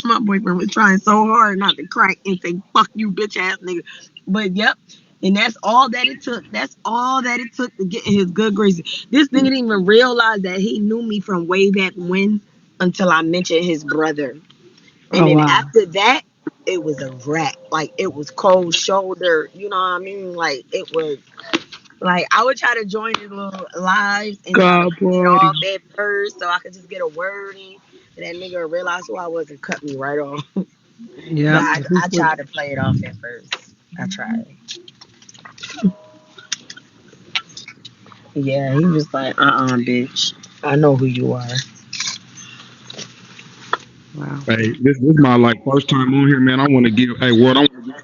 My boyfriend was trying so hard not to crack and say "fuck you, bitch ass nigga," but yep. And that's all that it took. That's all that it took to get in his good graces. This nigga didn't even realize that he knew me from way back when until I mentioned his brother. And Oh then wow. after that, it was a wrap. Like it was cold shoulder. You know what I mean? Like it was like I would try to join his little lives and try to God play it party. off at first so I could just get a word in. And that nigga realized who I was and cut me right off. But Yep. I tried to play it off at first. I tried. Yeah, he was like, bitch. I know who you are. Wow. Hey, this my like first time on here, man. I want to give, hey, word, I want to give,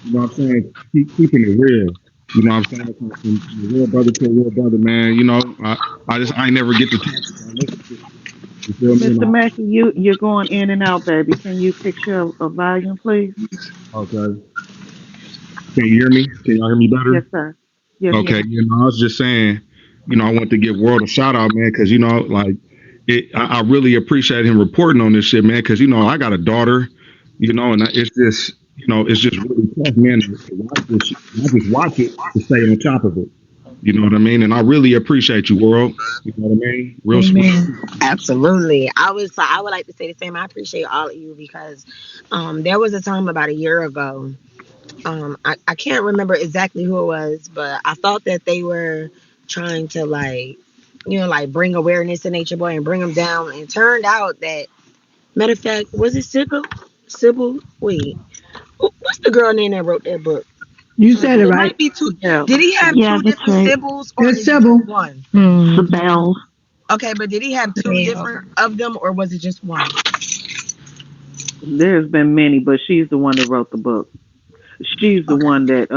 you know what I'm saying? Keeping it real. You know what I'm saying? From a real brother to a real brother, man. You know, I ain't never get to talk to y'all. You feel me? Mr. Mackey, you're going in and out, baby. Can you fix your volume, please? Okay. Can you hear me? Can y'all hear me Yes, better? sir. Yes, Okay. sir. You know, I was just saying, you know, I want to give World a shout out, man, because, you know, like, I really appreciate him reporting on this shit, man, because, you know, I got a daughter, you know, and it's just, you know, it's just really tough, man, to watch this shit. I just watch it to stay on top of it. You know what I mean? And I really appreciate you, World. You know what I mean? Real, Amen. Absolutely. I would like to say the same. I appreciate all of you because there was a time about a year ago. I can't remember exactly who it was, but I thought that they were trying to like, like bring awareness to Nature Boy and bring him down. And it turned out that, matter of fact, was it Sybil? Sybil? Wait, what's the girl name that wrote that book? You said it It right. might be two. Yeah. Did he have Yeah, two that's different right. Sybil's or It's is it just Sybil. one? The Hmm. bells. Okay, but did he have two Well, different of them or was it just one? There's been many, but she's the one that wrote the book. She's the Okay. one that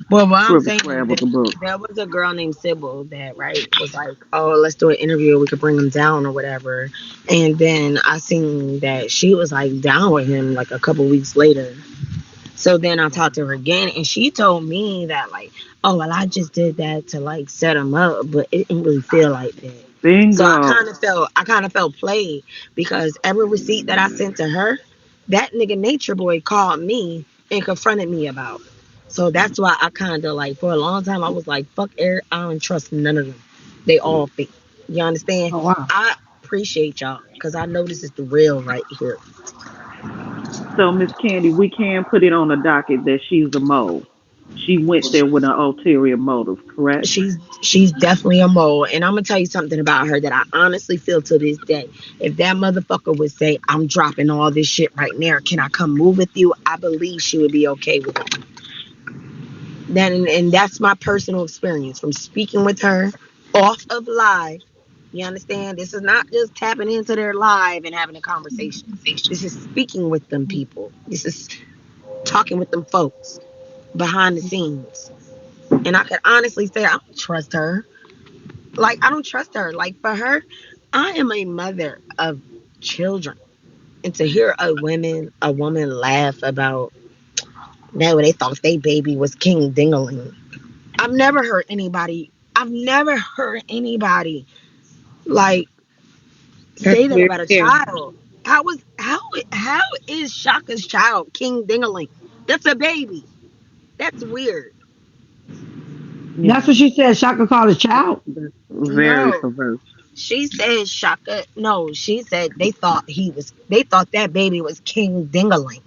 Well, what I'm scribble saying is scrabbled that the book. there was a girl named Sybil that, right, was like, oh, let's do an interview. We could bring him down or whatever. And then I seen that she was like down with him like a couple weeks later. So then I talked to her again and she told me that, like, oh, well, I just did that to like set him up, but it didn't really feel like that. So Bingo. I kind of felt played because every receipt that I sent to her, that nigga Nature Boy called me and confronted me about. So that's why I kind of like for a long time I was like, fuck Eric, I don't trust none of them. They all fake. You understand? Oh wow. I appreciate y'all because I know this is the real right here. So, Miss Candy, we can put it on the docket that she's a mole. She went there with an ulterior motive, correct? She's definitely a mole, and I'm gonna tell you something about her that I honestly feel to this day. If that motherfucker would say, "I'm dropping all this shit right now, can I come move with you?" I believe she would be okay with it. Then, and that's my personal experience from speaking with her off of live. You understand? This is not just tapping into their live and having a conversation. This is speaking with them people. This is talking with them folks behind the scenes. And I could honestly say I don't trust her. Like I don't trust her. Like for her, I am a mother of children. And to hear a woman laugh about that when they thought they baby was King Dingaling. I've never heard anybody. I've never heard anybody like That's say that weird about a too. child. How is Shaka's child King Dingaling? That's a baby. That's weird. That's Yeah, what she said. Shaka called a child. that's very No. perverse. She said Shaka. No, she said they thought that baby was King Dingaling.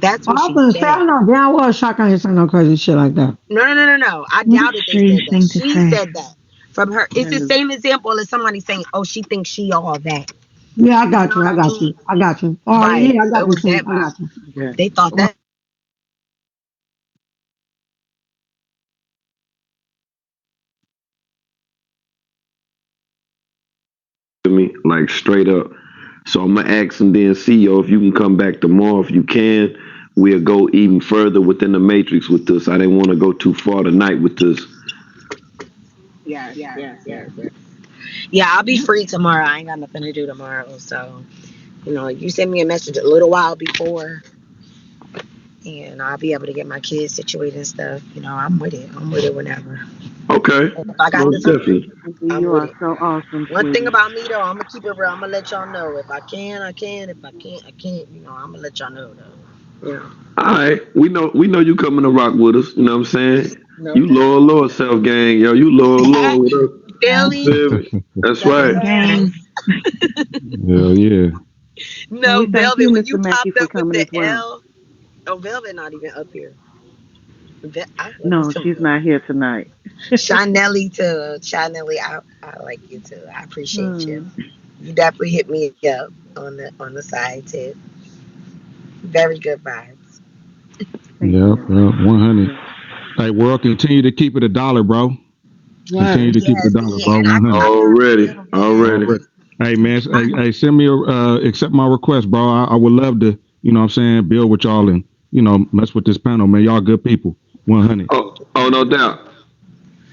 That's I what was she gonna say, I said. don't know damn well Shaka ain't saying no crazy shit like that. No. I What a doubted they strange said that. thing to She say. said that from her. It's the That is, same example as somebody saying, "Oh, she thinks she all that." Yeah, I You know got you. what I I got mean? you. I got you. Oh Right. yeah, I got It this was thing. that I vibe. got you. yeah. They thought Well, that. To me, like straight up. So I'm gonna ask and then see yo if you can come back tomorrow. If you can, we'll go even further within the matrix with this. I didn't want to go too far tonight with this. Yeah, I'll be free tomorrow. I ain't got nothing to do tomorrow, so you send me a message a little while before, and I'll be able to get my kids situated and stuff. I'm with it. I'm with it whenever. Okay, And if I got most to do it, definitely. I'm You with are it. so awesome, One thing sweetie. about me though, I'm gonna keep it real. I'm gonna let y'all know. If I can, I can. If I can't, I can't. I'm gonna let y'all know though. All right, we know you coming to rock with us. You know what I'm saying? No You doubt. loyal self gang, yo. You loyal with us. Feel Gang, You me? feel me? That's That's a right. gang, fact. gang. Hell yeah. And No, we thank Velvet, you, when you Mr. Mackey, popped for up with coming the as well. L, oh, Velvet not even up here. I love me No, some she's Velvet. not here tonight. Shanelli too. Shanelli, I like you too. I appreciate you. Hmm. You definitely hit me up on the side too. Very good vibes. Thank Yep, you. 100. Yeah. Hey, world, continue to keep it $1, bro. Continue Word. to keep it Yeah, $1, see, bro. and I 100. feel Already, real bad. already. Already. Hey, man. I, Hey, send me accept my request, bro. I would love to, what I'm saying, build with y'all and, mess with this panel, man. Y'all good people. 100. Oh, no doubt.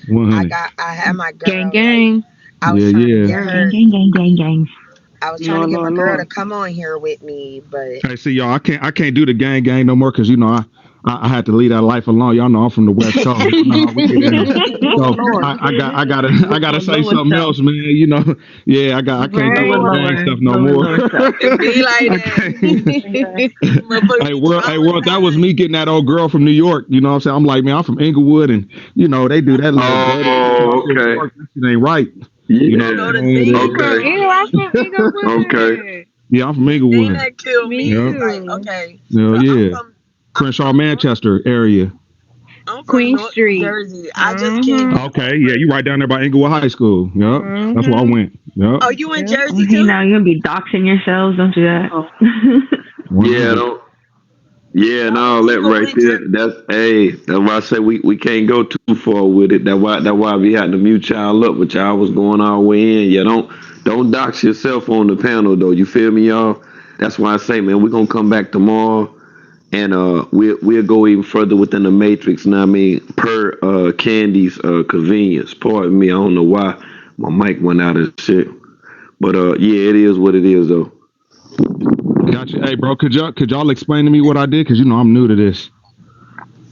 100. I had my Gang, girl like gang. I was Yeah, trying to yeah. get Word. Gang, her. gang, gang, gang, gang. I was trying to Lord, get my Lord, girl to Lord. come on here with me, but Hey, see, y'all, I can't do the gang no more because, I had to leave that life alone. Y'all know I'm from the West Coast. Y'all know how we get down. Lord, So Lord. I gotta say Lower something self. else, man. Yeah, I can't do Lower, no gang lower, stuff no lower, more. lower self. it be like I that. can't. Yeah. Motherfuckers Hey, be world, that was me traumatized. getting that old girl from New York. You know what I'm saying? I'm like, man, I'm from Inglewood, and they do that little dirty. I Oh, said, okay. York, that shit ain't right. You know You what Yeah. know I'm the saying? thing You that from Okay. killed Ew, I'm me. from Okay. Inglewood. Yeah, I'm from The thing Inglewood. that killed Me me Yeah, is like, too. okay, yeah, so yeah. I'm Crenshaw, from North Manchester area. I'm from Queen North New Street. Jersey. I just came Mm-hmm. back Okay, yeah, over. you right down there by Inglewood High School. Yep, that's where I Mm-hmm. went. Yep, Oh, you in Yep. Jersey Okay, too? now you're gonna be doxing yourselves. Don't do that. Uh-oh. Yeah, 100. don't. Yeah, and Why all would that you go right in there. Jersey? That's why I say we can't go too far with it. That's why we had to mute y'all up, but y'all was going all the way in. Yeah, don't dox yourself on the panel though. You feel me, y'all? That's why I say, man, we're gonna come back tomorrow and we'll go even further within the matrix. Now I mean, per Candy's convenience. Pardon me, I don't know why my mic went out and shit. But yeah, it is what it is though. Gotcha. Hey, bro, could y'all explain to me what I did? Because I'm new to this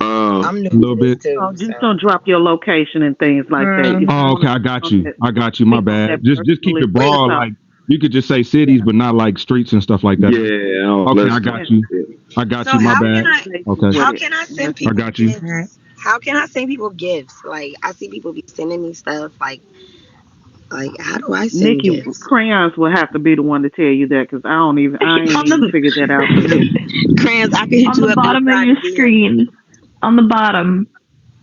Uh I'm new a little to this bit. Oh, too, just so don't drop your location and things like that. You don't Oh, Mm-hmm. want okay, to I speak got on you. that. I got you. My Speak on bad. that Just keep personally it from wait. the broad. top. Like you could just say Yeah, cities, but not like streets and stuff like that. yeah, oh, Okay, let's I do got yeah. you. it. I got So you. My how Just can bad. be I basic Okay, with how it. can I send That's it. I people got you. Alright. gifts? How can I send people gifts? Like I see people be sending me stuff like how do I send Nikki, gifts? crayons will have to be the one to tell you that because I ain't on even the figured that out yet. Crayons, I can hit on you the up in a bottom of your private DM. screen, on the bottom,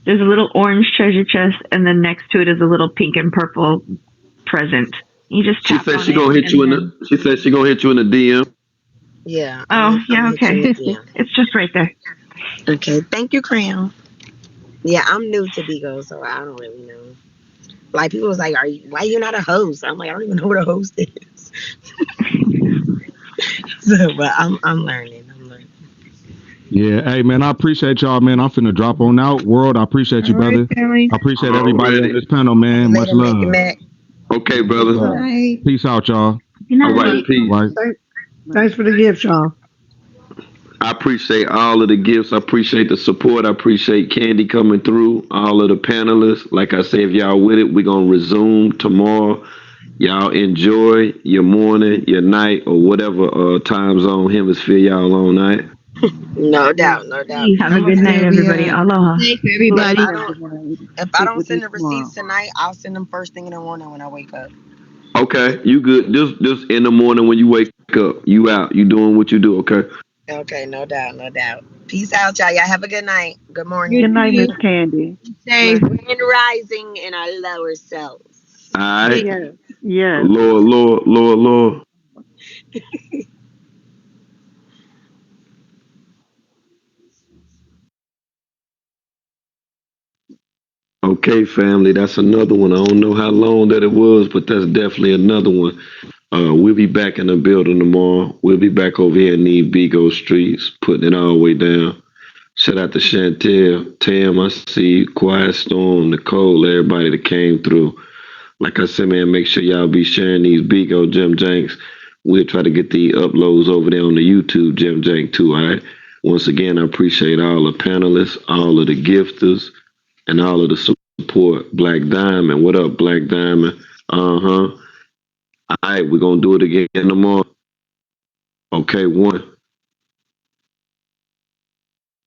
there's a little orange treasure chest, and then next to it is a little pink and purple present. You just She tap said on she it, gonna hit you and in then the. She said she gonna hit you in the DM. Yeah, oh I'm yeah, gonna hit you in okay, the DM. it's just right there. Okay, thank you, Crayon. Yeah, I'm new to Bigo, so I don't really know. Like people was like, why you not a host?" I'm like, I don't even know what a host is. So, but I'm learning. I'm learning. Yeah, hey man, I appreciate y'all, man. I'm finna drop on out. World, I appreciate All you, right, brother. family. I appreciate everybody on Already. this panel, man. Much Later, Mac and love. Mac. Okay, Much brother. Good love. night. Peace out, y'all. Good All right, night. peace. All right. Thanks for the gift, y'all. I appreciate all of the gifts. I appreciate the support. I appreciate Candy coming through. All of the panelists. Like I say, if y'all with it, we're gonna resume tomorrow. Y'all enjoy your morning, your night, or whatever time zone hemisphere y'all on night. No doubt, no doubt. Have a good night, everybody. Trivia. Aloha. Thanks, If everybody. I don't, if I Speak don't with you send the tomorrow. receipts tonight, I'll send them first thing in the morning when I wake up. Okay, you good. Just in the morning when you wake up, you out. You doing what you do, okay? Okay, no doubt, no doubt. Peace out, y'all. Y'all have a good night. Good You Good morning. night, too. Miss Candy. Safe. Blessings. Grand rising in our lower selves. Alright. Yes. Yes. Lord. Okay, family, that's another one. I don't know how long that it was, but that's definitely another one. We'll be back in the building tomorrow. We'll be back over here in these Bigo streets, putting it all the way down. Shout out to Chantel, Tam, I see you, Quiet Storm, Nicole, everybody that came through. Like I said, man, make sure y'all be sharing these Bigo Jim Janks. We'll try to get the uploads over there on the YouTube Jim Jank too, all right? Once again, I appreciate all the panelists, all of the gifters, and all of the support. Black Diamond, what up, Black Diamond? Uh-huh. All right, we're going to do it again tomorrow. Okay, one.